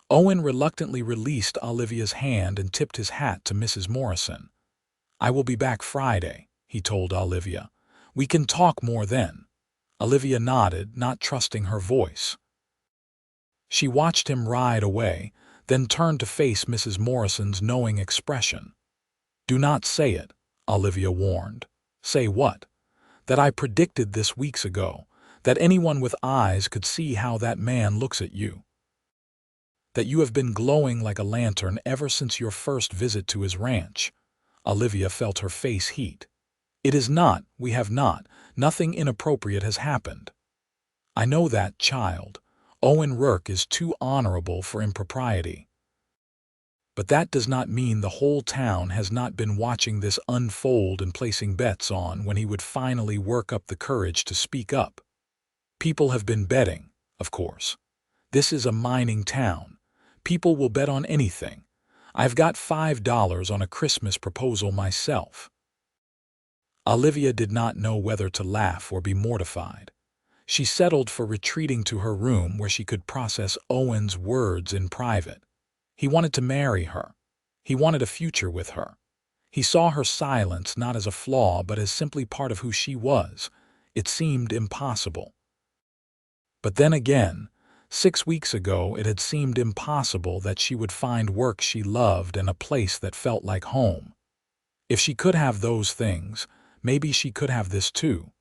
Speaker 1: Owen reluctantly released Olivia's hand and tipped his hat to Mrs. Morrison. "I will be back Friday," he told Olivia. "We can talk more then." Olivia nodded, not trusting her voice. She watched him ride away, then turned to face Mrs. Morrison's knowing expression. "Do not say it," Olivia warned. "Say what?" "That I predicted this weeks ago, that anyone with eyes could see how that man looks at you. That you have been glowing like a lantern ever since your first visit to his ranch." Olivia felt her face heat. "It is not, we have not, nothing inappropriate has happened." "I know that, child. Owen Rourke is too honorable for impropriety. But that does not mean the whole town has not been watching this unfold and placing bets on when he would finally work up the courage to speak up. People have been betting, of course. This is a mining town. People will bet on anything. I've got $5 on a Christmas proposal myself." Olivia did not know whether to laugh or be mortified. She settled for retreating to her room where she could process Owen's words in private. He wanted to marry her. He wanted a future with her. He saw her silence not as a flaw but as simply part of who she was. It seemed impossible. But then again, 6 weeks ago it had seemed impossible that she would find work she loved and a place that felt like home. If she could have those things, maybe she could have this too.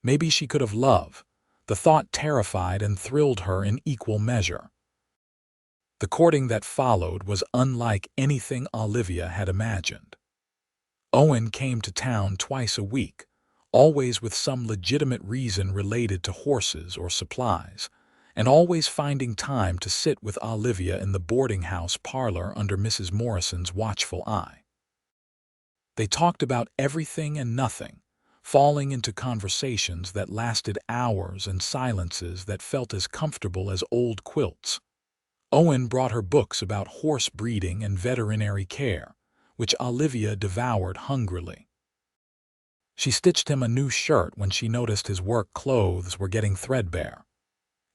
Speaker 1: Maybe she could have love. The thought terrified and thrilled her in equal measure. The courting that followed was unlike anything Olivia had imagined. Owen came to town twice a week, always with some legitimate reason related to horses or supplies, and always finding time to sit with Olivia in the boarding house parlor under Mrs. Morrison's watchful eye. They talked about everything and nothing, falling into conversations that lasted hours and silences that felt as comfortable as old quilts. Owen brought her books about horse breeding and veterinary care, which Olivia devoured hungrily. She stitched him a new shirt when she noticed his work clothes were getting threadbare.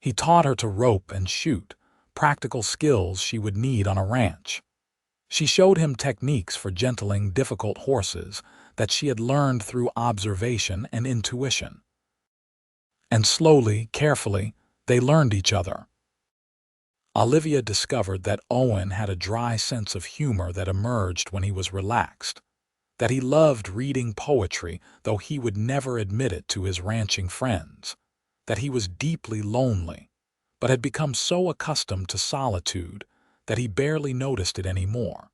Speaker 1: He taught her to rope and shoot, practical skills she would need on a ranch. She showed him techniques for gentling difficult horses that she had learned through observation and intuition. And slowly, carefully, they learned each other. Olivia discovered that Owen had a dry sense of humor that emerged when he was relaxed, that he loved reading poetry, though he would never admit it to his ranching friends, that he was deeply lonely, but had become so accustomed to solitude that he barely noticed it anymore.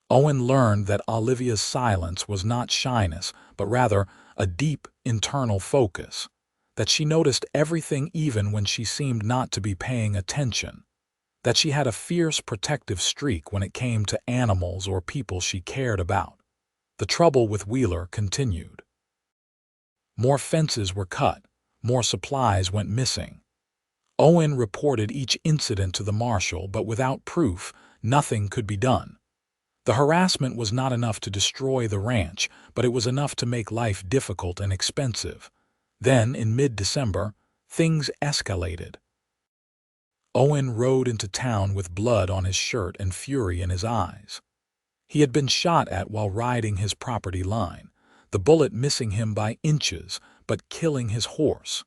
Speaker 1: Owen learned that Olivia's silence was not shyness, but rather a deep internal focus, that she noticed everything even when she seemed not to be paying attention, that she had a fierce protective streak when it came to animals or people she cared about. The trouble with Wheeler continued. More fences were cut, more supplies went missing. Owen reported each incident to the marshal, but without proof, nothing could be done. The harassment was not enough to destroy the ranch, but it was enough to make life difficult and expensive. Then, in mid-December, things escalated. Owen rode into town with blood on his shirt and fury in his eyes. He had been shot at while riding his property line, the bullet missing him by inches, but killing his horse.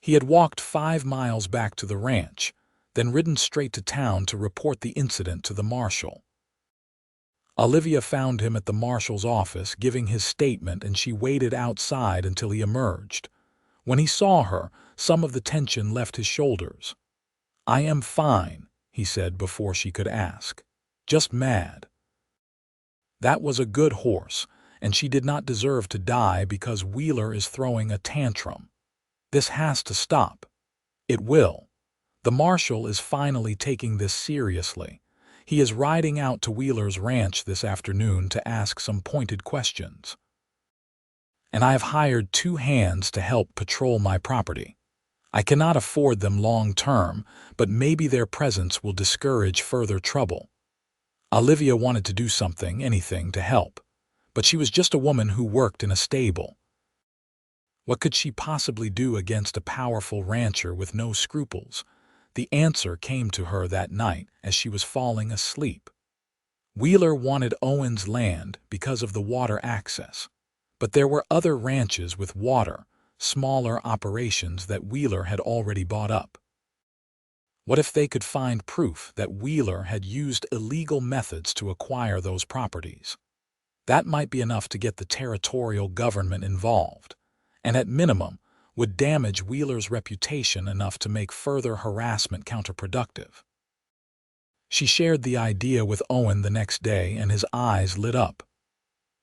Speaker 1: He had walked 5 miles back to the ranch, then ridden straight to town to report the incident to the marshal. Olivia found him at the marshal's office giving his statement, and she waited outside until he emerged. When he saw her, some of the tension left his shoulders. "I am fine," he said before she could ask. "Just mad. That was a good horse, and she did not deserve to die because Wheeler is throwing a tantrum. This has to stop. It will. The marshal is finally taking this seriously. He is riding out to Wheeler's ranch this afternoon to ask some pointed questions. And I have hired 2 hands to help patrol my property. I cannot afford them long term, but maybe their presence will discourage further trouble." Olivia wanted to do something, anything, to help, but she was just a woman who worked in a stable. What could she possibly do against a powerful rancher with no scruples? The answer came to her that night as she was falling asleep. Wheeler wanted Owen's land because of the water access. But there were other ranches with water, smaller operations that Wheeler had already bought up. What if they could find proof that Wheeler had used illegal methods to acquire those properties? That might be enough to get the territorial government involved, and at minimum would damage Wheeler's reputation enough to make further harassment counterproductive. She shared the idea with Owen the next day, and his eyes lit up.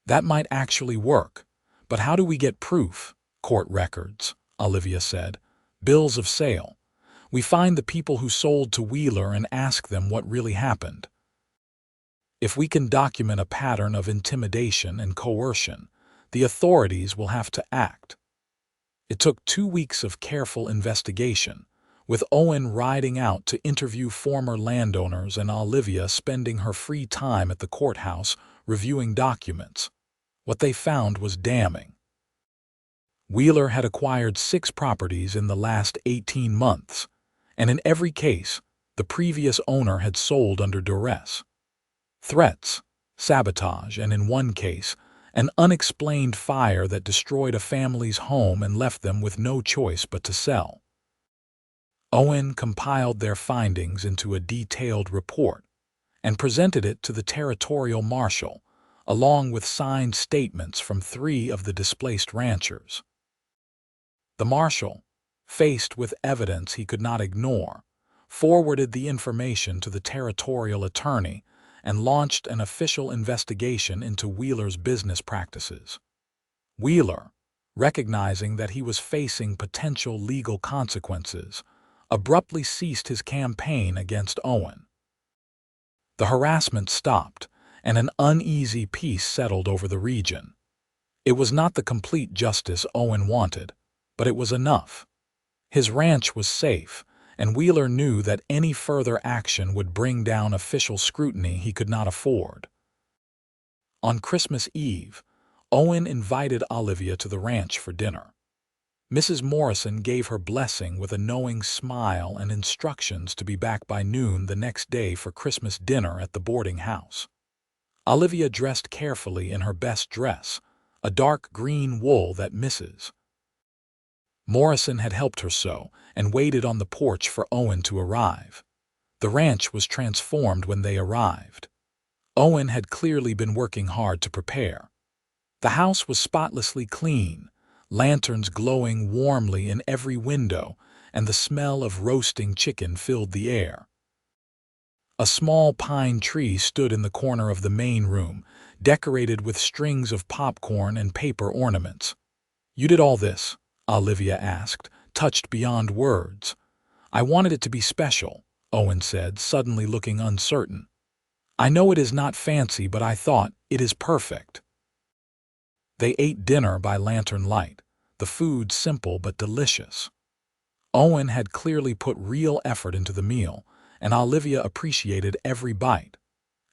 Speaker 1: That might actually work, but how do we get proof? Court records, Olivia said. Bills of sale. We find the people who sold to Wheeler and ask them what really happened. If we can document a pattern of intimidation and coercion, the authorities will have to act. It took 2 weeks of careful investigation, with Owen riding out to interview former landowners and Olivia spending her free time at the courthouse reviewing documents. What they found was damning. Wheeler had acquired 6 properties in the last 18 months, and in every case, the previous owner had sold under duress. Threats, sabotage, and in one case, an unexplained fire that destroyed a family's home and left them with no choice but to sell. Owen compiled their findings into a detailed report and presented it to the territorial marshal, along with signed statements from 3 of the displaced ranchers. The marshal, faced with evidence he could not ignore, forwarded the information to the territorial attorney and launched an official investigation into Wheeler's business practices. Wheeler, recognizing that he was facing potential legal consequences, abruptly ceased his campaign against Owen. The harassment stopped, and an uneasy peace settled over the region. It was not the complete justice Owen wanted, but it was enough. His ranch was safe, and Wheeler knew that any further action would bring down official scrutiny he could not afford. On Christmas Eve, Owen invited Olivia to the ranch for dinner. Mrs. Morrison gave her blessing with a knowing smile and instructions to be back by noon the next day for Christmas dinner at the boarding house. Olivia dressed carefully in her best dress, a dark green wool that Mrs. Morrison had helped her sew, and waited on the porch for Owen to arrive. The ranch was transformed when they arrived. Owen had clearly been working hard to prepare. The house was spotlessly clean, lanterns glowing warmly in every window, and the smell of roasting chicken filled the air. A small pine tree stood in the corner of the main room, decorated with strings of popcorn and paper ornaments. "You did all this?" Olivia asked, touched beyond words. "I wanted it to be special," Owen said, suddenly looking uncertain. "I know it is not fancy, but I thought it is perfect." They ate dinner by lantern light, the food simple but delicious. Owen had clearly put real effort into the meal, and Olivia appreciated every bite.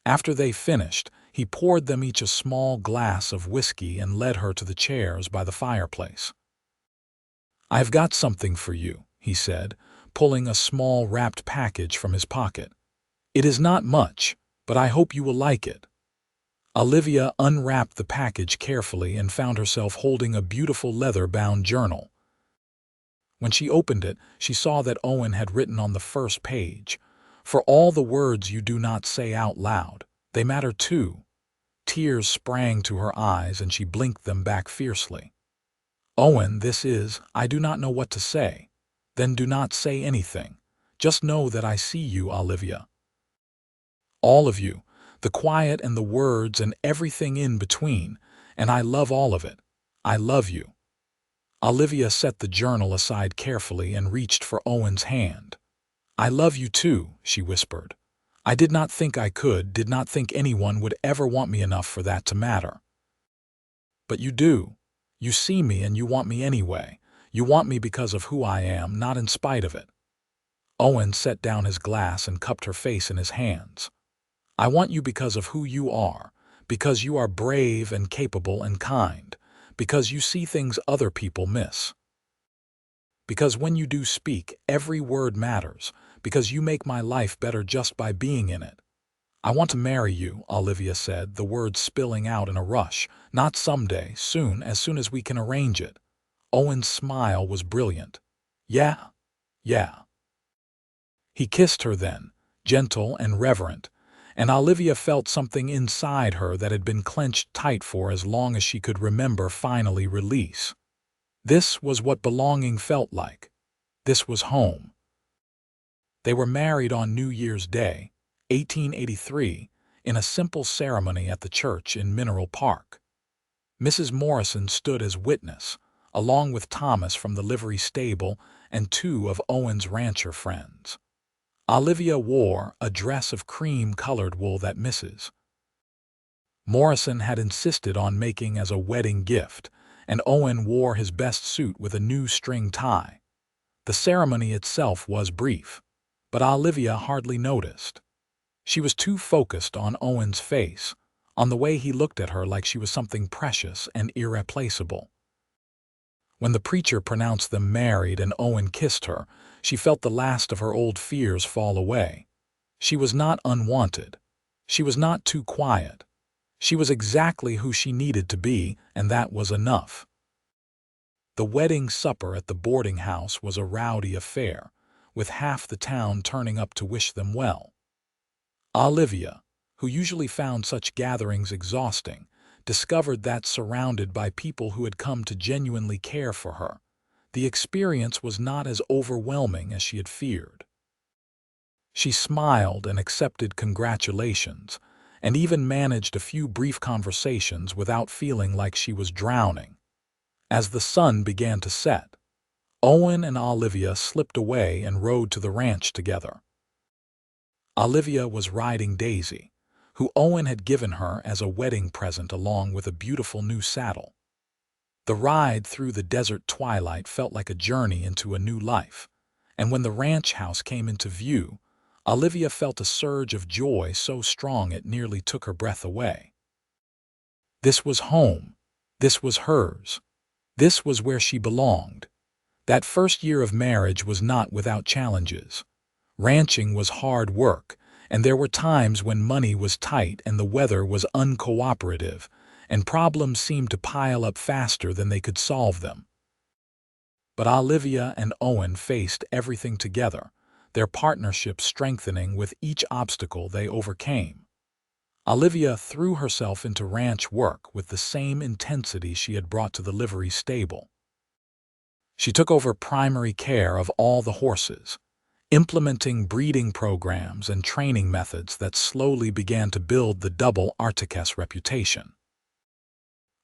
Speaker 1: After they finished, he poured them each a small glass of whiskey and led her to the chairs by the fireplace. "I've got something for you," he said, pulling a small wrapped package from his pocket. "It is not much, but I hope you will like it." Olivia unwrapped the package carefully and found herself holding a beautiful leather-bound journal. When she opened it, she saw that Owen had written on the first page, "For all the words you do not say out loud, they matter too." Tears sprang to her eyes and she blinked them back fiercely. "Owen, I do not know what to say." "Then do not say anything. Just know that I see you, Olivia. All of you, the quiet and the words and everything in between, and I love all of it. I love you." Olivia set the journal aside carefully and reached for Owen's hand. "I love you too," she whispered. "I did not think I could, did not think anyone would ever want me enough for that to matter. But you do. You see me and you want me anyway. You want me because of who I am, not in spite of it." Owen set down his glass and cupped her face in his hands. "I want you because of who you are, because you are brave and capable and kind, Because you see things other people miss. Because when you do speak, every word matters. Because you make my life better just by being in it. I want to marry you, Olivia said, the words spilling out in a rush. Not someday, soon, as soon as we can arrange it. Owen's smile was brilliant. Yeah, yeah. He kissed her then, gentle and reverent, and Olivia felt something inside her that had been clenched tight for as long as she could remember finally release. This was what belonging felt like. This was home. They were married on New Year's Day, 1883, in a simple ceremony at the church in Mineral Park. Mrs. Morrison stood as witness, along with Thomas from the livery stable and two of Owen's rancher friends. Olivia wore a dress of cream-colored wool that Mrs. Morrison had insisted on making as a wedding gift, and Owen wore his best suit with a new string tie. The ceremony itself was brief, but Olivia hardly noticed. She was too focused on Owen's face, on the way he looked at her like she was something precious and irreplaceable. When the preacher pronounced them married and Owen kissed her, she felt the last of her old fears fall away. She was not unwanted. She was not too quiet. She was exactly who she needed to be, and that was enough. The wedding supper at the boarding house was a rowdy affair, with half the town turning up to wish them well. Olivia, who usually found such gatherings exhausting, discovered that surrounded by people who had come to genuinely care for her, the experience was not as overwhelming as she had feared. She smiled and accepted congratulations, and even managed a few brief conversations without feeling like she was drowning. As the sun began to set, Owen and Olivia slipped away and rode to the ranch together. Olivia was riding Daisy, who Owen had given her as a wedding present along with a beautiful new saddle. The ride through the desert twilight felt like a journey into a new life, and when the ranch house came into view, Olivia felt a surge of joy so strong it nearly took her breath away. This was home. This was hers. This was where she belonged. That first year of marriage was not without challenges. Ranching was hard work, and there were times when money was tight and the weather was uncooperative, and problems seemed to pile up faster than they could solve them. But Olivia and Owen faced everything together, their partnership strengthening with each obstacle they overcame. Olivia threw herself into ranch work with the same intensity she had brought to the livery stable. She took over primary care of all the horses, implementing breeding programs and training methods that slowly began to build the double Articus reputation.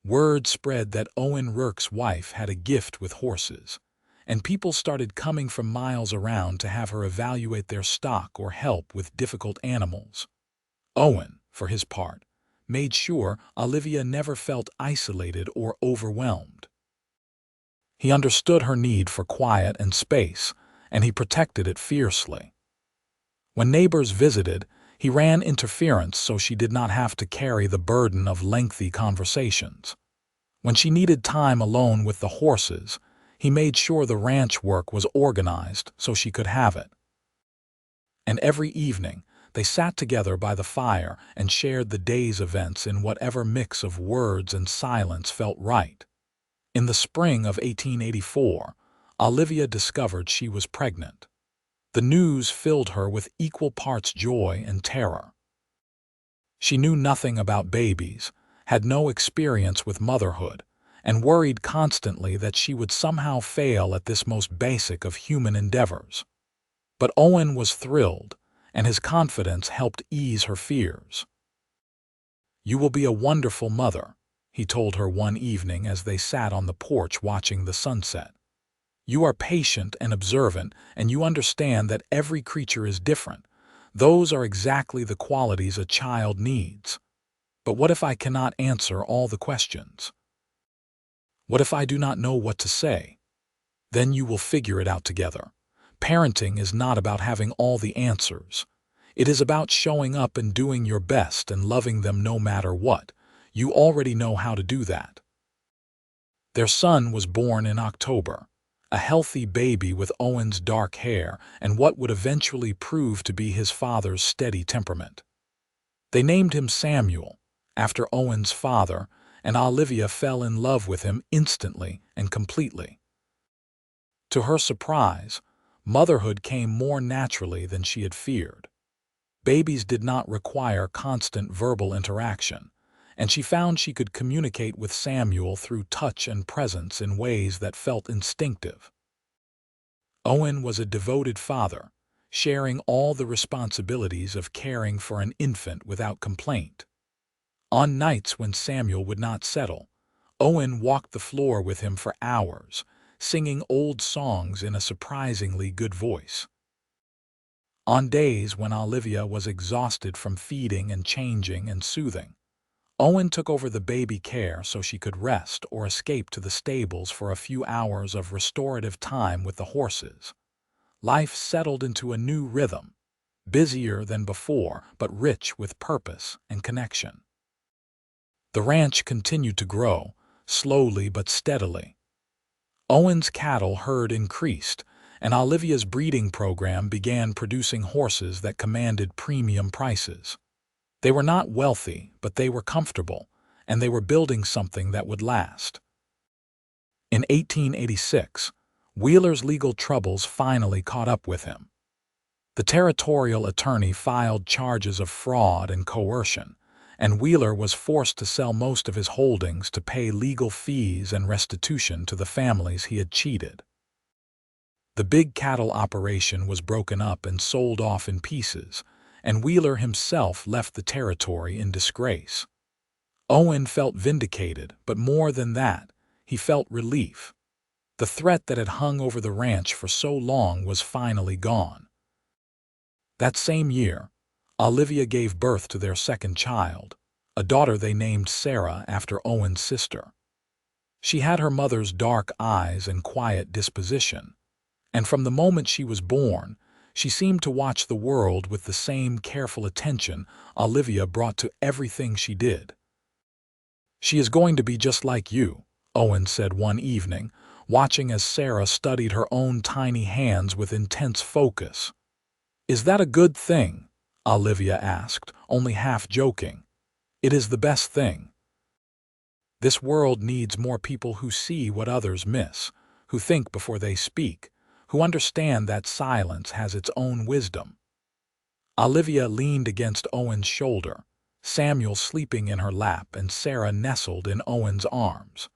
Speaker 1: Word spread that Owen Rourke's wife had a gift with horses, and people started coming from miles around to have her evaluate their stock or help with difficult animals. Owen, for his part, made sure Olivia never felt isolated or overwhelmed. He understood her need for quiet and space, and he protected it fiercely. When neighbors visited, he ran interference so she did not have to carry the burden of lengthy conversations. When she needed time alone with the horses, he made sure the ranch work was organized so she could have it. And every evening, they sat together by the fire and shared the day's events in whatever mix of words and silence felt right. In the spring of 1884, Olivia discovered she was pregnant. The news filled her with equal parts joy and terror. She knew nothing about babies, had no experience with motherhood, and worried constantly that she would somehow fail at this most basic of human endeavors. But Owen was thrilled, and his confidence helped ease her fears. "You will be a wonderful mother," he told her one evening as they sat on the porch watching the sunset. "You are patient and observant, and you understand that every creature is different. Those are exactly the qualities a child needs. But what if I cannot answer all the questions? What if I do not know what to say? Then you will figure it out together. Parenting is not about having all the answers. It is about showing up and doing your best and loving them no matter what. You already know how to do that." Their son was born in October, a healthy baby with Owen's dark hair and what would eventually prove to be his father's steady temperament. They named him Samuel, after Owen's father, and Olivia fell in love with him instantly and completely. To her surprise, motherhood came more naturally than she had feared. Babies did not require constant verbal interaction, and she found she could communicate with Samuel through touch and presence in ways that felt instinctive. Owen was a devoted father, sharing all the responsibilities of caring for an infant without complaint. On nights when Samuel would not settle, Owen walked the floor with him for hours, singing old songs in a surprisingly good voice. On days when Olivia was exhausted from feeding and changing and soothing, Owen took over the baby care so she could rest or escape to the stables for a few hours of restorative time with the horses. Life settled into a new rhythm, busier than before but rich with purpose and connection. The ranch continued to grow, slowly but steadily. Owen's cattle herd increased, and Olivia's breeding program began producing horses that commanded premium prices. They were not wealthy, but they were comfortable, and they were building something that would last. In 1886, Wheeler's legal troubles finally caught up with him. The territorial attorney filed charges of fraud and coercion, and Wheeler was forced to sell most of his holdings to pay legal fees and restitution to the families he had cheated. The big cattle operation was broken up and sold off in pieces, and Wheeler himself left the territory in disgrace. Owen felt vindicated, but more than that, he felt relief. The threat that had hung over the ranch for so long was finally gone. That same year, Olivia gave birth to their second child, a daughter they named Sarah after Owen's sister. She had her mother's dark eyes and quiet disposition, and from the moment she was born, she seemed to watch the world with the same careful attention Olivia brought to everything she did. "She is going to be just like you," Owen said one evening, watching as Sarah studied her own tiny hands with intense focus. "Is that a good thing?" Olivia asked, only half joking. "It is the best thing. This world needs more people who see what others miss, who think before they speak, who understand that silence has its own wisdom." Olivia leaned against Owen's shoulder, Samuel sleeping in her lap and Sarah nestled in Owen's arms.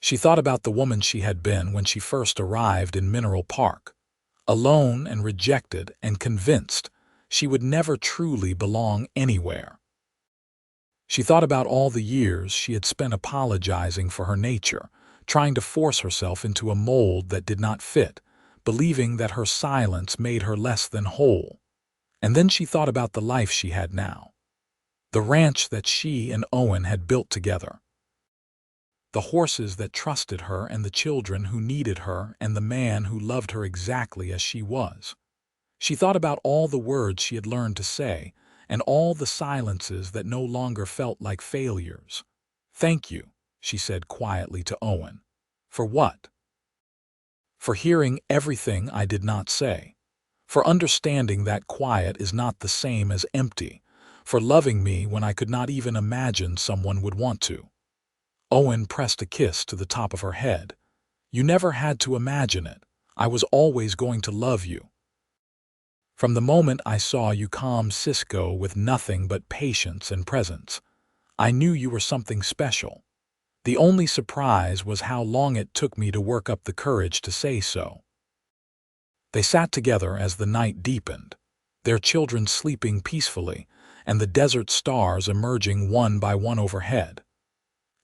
Speaker 1: She thought about the woman she had been when she first arrived in Mineral Park, alone and rejected and convinced she would never truly belong anywhere. She thought about all the years she had spent apologizing for her nature, trying to force herself into a mold that did not fit, believing that her silence made her less than whole. And then she thought about the life she had now, the ranch that she and Owen had built together, the horses that trusted her and the children who needed her and the man who loved her exactly as she was. She thought about all the words she had learned to say and all the silences that no longer felt like failures. "Thank you," she said quietly to Owen. "For what?" "For hearing everything I did not say. For understanding that quiet is not the same as empty. For loving me when I could not even imagine someone would want to." Owen pressed a kiss to the top of her head. "You never had to imagine it. I was always going to love you. From the moment I saw you calm Cisco with nothing but patience and presence, I knew you were something special. The only surprise was how long it took me to work up the courage to say so." They sat together as the night deepened, their children sleeping peacefully and the desert stars emerging one by one overhead.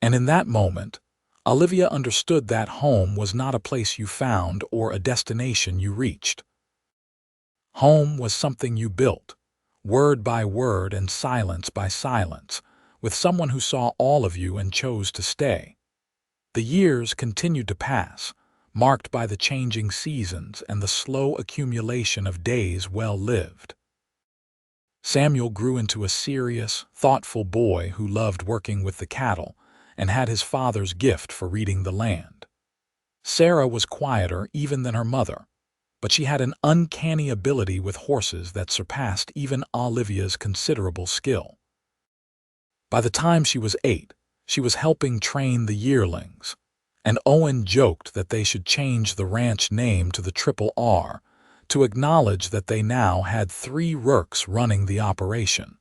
Speaker 1: And in that moment, Olivia understood that home was not a place you found or a destination you reached. Home was something you built, word by word and silence by silence, with someone who saw all of you and chose to stay. The years continued to pass, marked by the changing seasons and the slow accumulation of days well lived. Samuel grew into a serious, thoughtful boy who loved working with the cattle, and had his father's gift for reading the land. Sarah was quieter even than her mother, but she had an uncanny ability with horses that surpassed even Olivia's considerable skill. By the time she was 8, she was helping train the yearlings, and Owen joked that they should change the ranch name to the Triple R to acknowledge that they now had 3 Rourkes running the operation.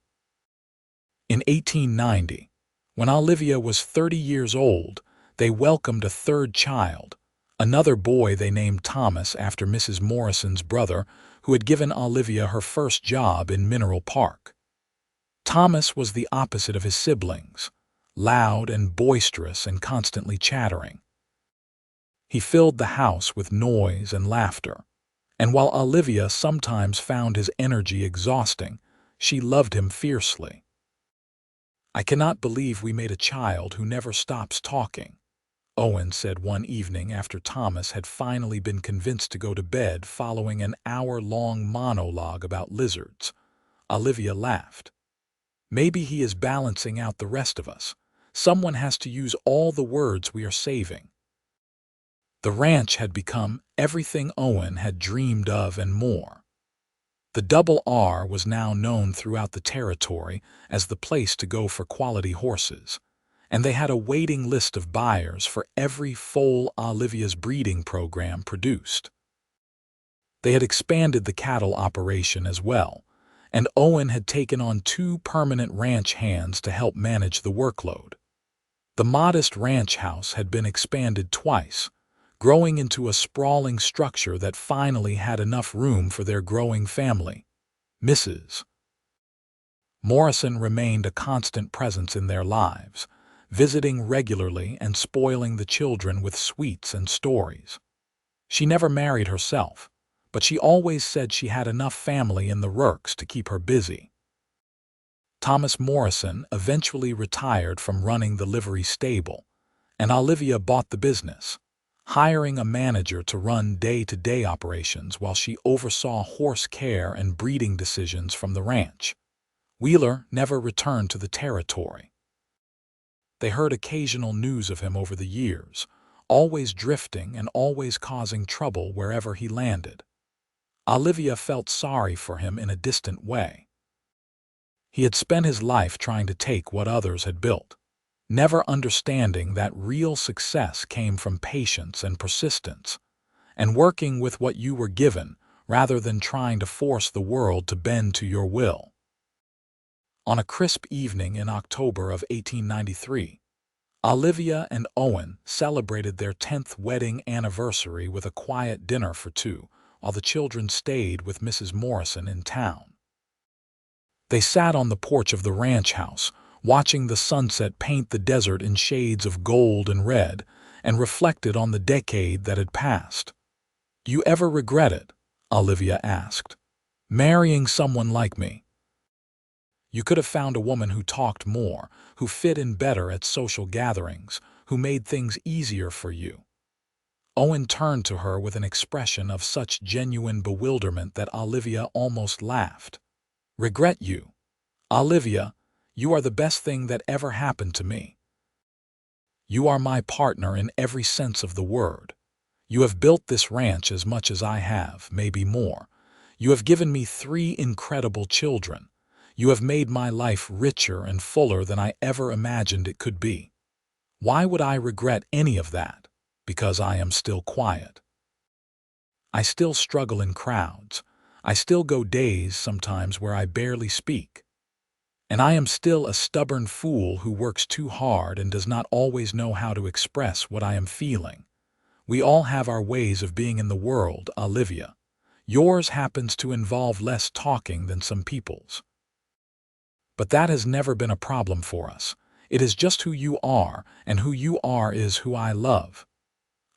Speaker 1: In 1890, when Olivia was 30 years old, they welcomed a 3rd child, another boy they named Thomas after Mrs. Morrison's brother, who had given Olivia her first job in Mineral Park. Thomas was the opposite of his siblings, loud and boisterous and constantly chattering. He filled the house with noise and laughter, and while Olivia sometimes found his energy exhausting, she loved him fiercely. "I cannot believe we made a child who never stops talking," Owen said one evening after Thomas had finally been convinced to go to bed following an hour-long monologue about lizards. Olivia laughed. "Maybe he is balancing out the rest of us. Someone has to use all the words we are saving." The ranch had become everything Owen had dreamed of and more. The Double R was now known throughout the territory as the place to go for quality horses, and they had a waiting list of buyers for every foal Olivia's breeding program produced. They had expanded the cattle operation as well, and Owen had taken on 2 permanent ranch hands to help manage the workload. The modest ranch house had been expanded twice, growing into a sprawling structure that finally had enough room for their growing family. Mrs. Morrison remained a constant presence in their lives, visiting regularly and spoiling the children with sweets and stories. She never married herself, but she always said she had enough family in the Rourkes to keep her busy. Thomas Morrison eventually retired from running the livery stable, and Olivia bought the business, hiring a manager to run day-to-day operations while she oversaw horse care and breeding decisions from the ranch. Wheeler never returned to the territory. They heard occasional news of him over the years, always drifting and always causing trouble wherever he landed. Olivia felt sorry for him in a distant way. He had spent his life trying to take what others had built, never understanding that real success came from patience and persistence, and working with what you were given rather than trying to force the world to bend to your will. On a crisp evening in October of 1893, Olivia and Owen celebrated their 10th wedding anniversary with a quiet dinner for 2, while the children stayed with Mrs. Morrison in town. They sat on the porch of the ranch house, watching the sunset paint the desert in shades of gold and red, and reflected on the decade that had passed. "Do you ever regret it?" Olivia asked. "Marrying someone like me? You could have found a woman who talked more, who fit in better at social gatherings, who made things easier for you." Owen turned to her with an expression of such genuine bewilderment that Olivia almost laughed. "Regret you? Olivia, you are the best thing that ever happened to me. You are my partner in every sense of the word. You have built this ranch as much as I have, maybe more. You have given me 3 incredible children. You have made my life richer and fuller than I ever imagined it could be. Why would I regret any of that? Because I am still quiet. I still struggle in crowds. I still go days sometimes where I barely speak. And I am still a stubborn fool who works too hard and does not always know how to express what I am feeling. We all have our ways of being in the world, Olivia. Yours happens to involve less talking than some people's. But that has never been a problem for us. It is just who you are, and who you are is who I love."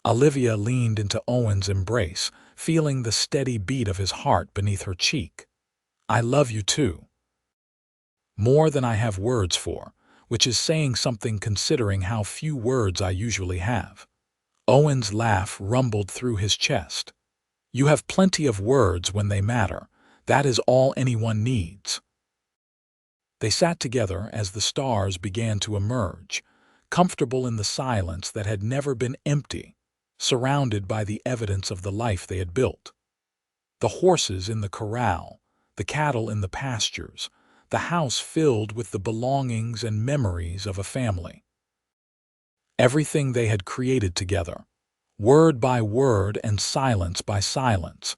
Speaker 1: Olivia leaned into Owen's embrace, feeling the steady beat of his heart beneath her cheek. "I love you too. More than I have words for, which is saying something considering how few words I usually have." Owen's laugh rumbled through his chest. "You have plenty of words when they matter. That is all anyone needs." They sat together as the stars began to emerge, comfortable in the silence that had never been empty, surrounded by the evidence of the life they had built. The horses in the corral, the cattle in the pastures, the house filled with the belongings and memories of a family. Everything they had created together, word by word and silence by silence,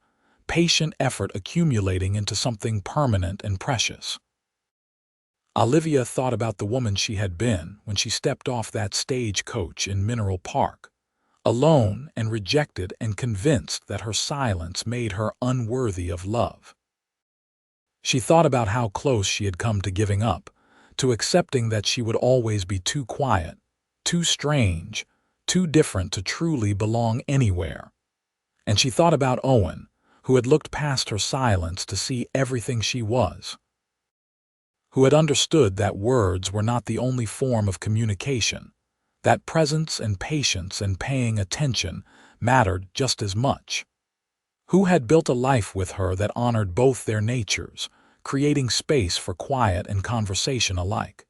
Speaker 1: patient effort accumulating into something permanent and precious. Olivia thought about the woman she had been when she stepped off that stagecoach in Mineral Park, alone and rejected and convinced that her silence made her unworthy of love. She thought about how close she had come to giving up, to accepting that she would always be too quiet, too strange, too different to truly belong anywhere. And she thought about Owen, who had looked past her silence to see everything she was, who had understood that words were not the only form of communication, that presence and patience and paying attention mattered just as much, who had built a life with her that honored both their natures, creating space for quiet and conversation alike.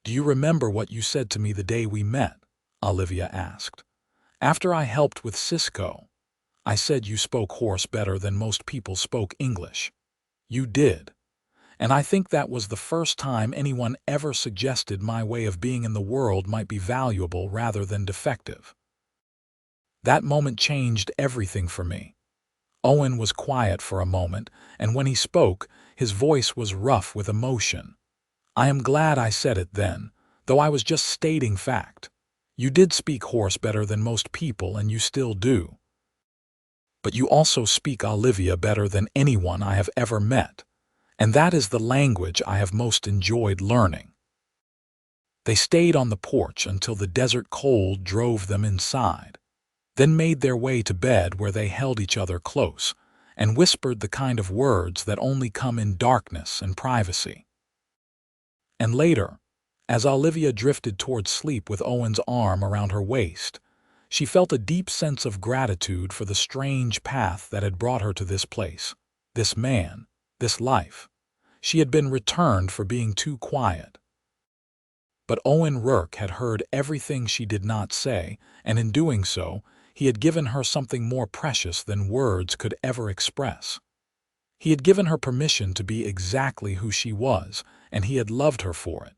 Speaker 1: "Do you remember what you said to me the day we met?" Olivia asked. "After I helped with Cisco, I said you spoke Horse better than most people spoke English. You did. And I think that was the first time anyone ever suggested my way of being in the world might be valuable rather than defective. That moment changed everything for me." Owen was quiet for a moment, and when he spoke, his voice was rough with emotion. "I am glad I said it then, though I was just stating fact. You did speak Horse better than most people, and you still do. But you also speak Olivia better than anyone I have ever met. And that is the language I have most enjoyed learning." They stayed on the porch until the desert cold drove them inside, then made their way to bed where they held each other close and whispered the kind of words that only come in darkness and privacy. And later, as Olivia drifted toward sleep with Owen's arm around her waist, she felt a deep sense of gratitude for the strange path that had brought her to this place, this man, this life. She had been returned for being too quiet. But Owen Rourke had heard everything she did not say, and in doing so, he had given her something more precious than words could ever express. He had given her permission to be exactly who she was, and he had loved her for it.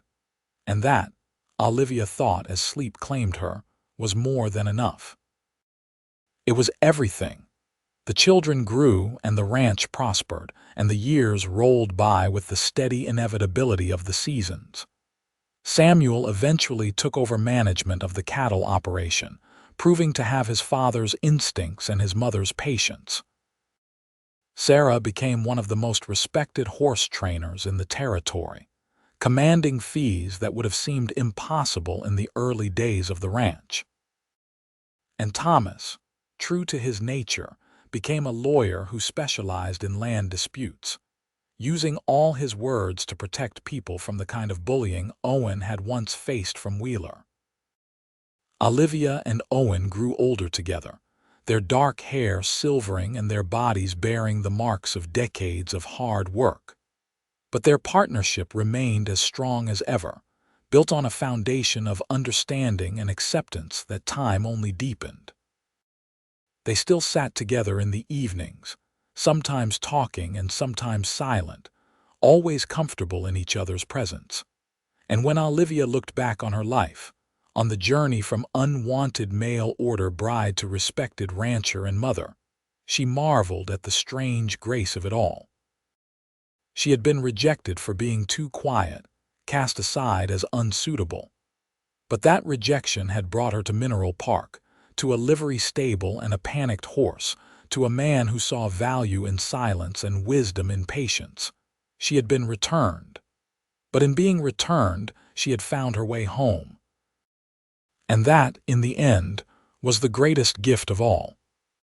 Speaker 1: And that, Olivia thought as sleep claimed her, was more than enough. It was everything. The children grew and the ranch prospered, and the years rolled by with the steady inevitability of the seasons. Samuel eventually took over management of the cattle operation, proving to have his father's instincts and his mother's patience. Sarah became one of the most respected horse trainers in the territory, commanding fees that would have seemed impossible in the early days of the ranch. And Thomas, true to his nature, became a lawyer who specialized in land disputes, using all his words to protect people from the kind of bullying Owen had once faced from Wheeler. Olivia and Owen grew older together, their dark hair silvering and their bodies bearing the marks of decades of hard work. But their partnership remained as strong as ever, built on a foundation of understanding and acceptance that time only deepened. They still sat together in the evenings, sometimes talking and sometimes silent, always comfortable in each other's presence. And when Olivia looked back on her life, on the journey from unwanted mail-order bride to respected rancher and mother, she marveled at the strange grace of it all. She had been rejected for being too quiet, cast aside as unsuitable. But that rejection had brought her to Mineral Park, to a livery stable and a panicked horse, to a man who saw value in silence and wisdom in patience. She had been returned. But in being returned, she had found her way home. And that, in the end, was the greatest gift of all.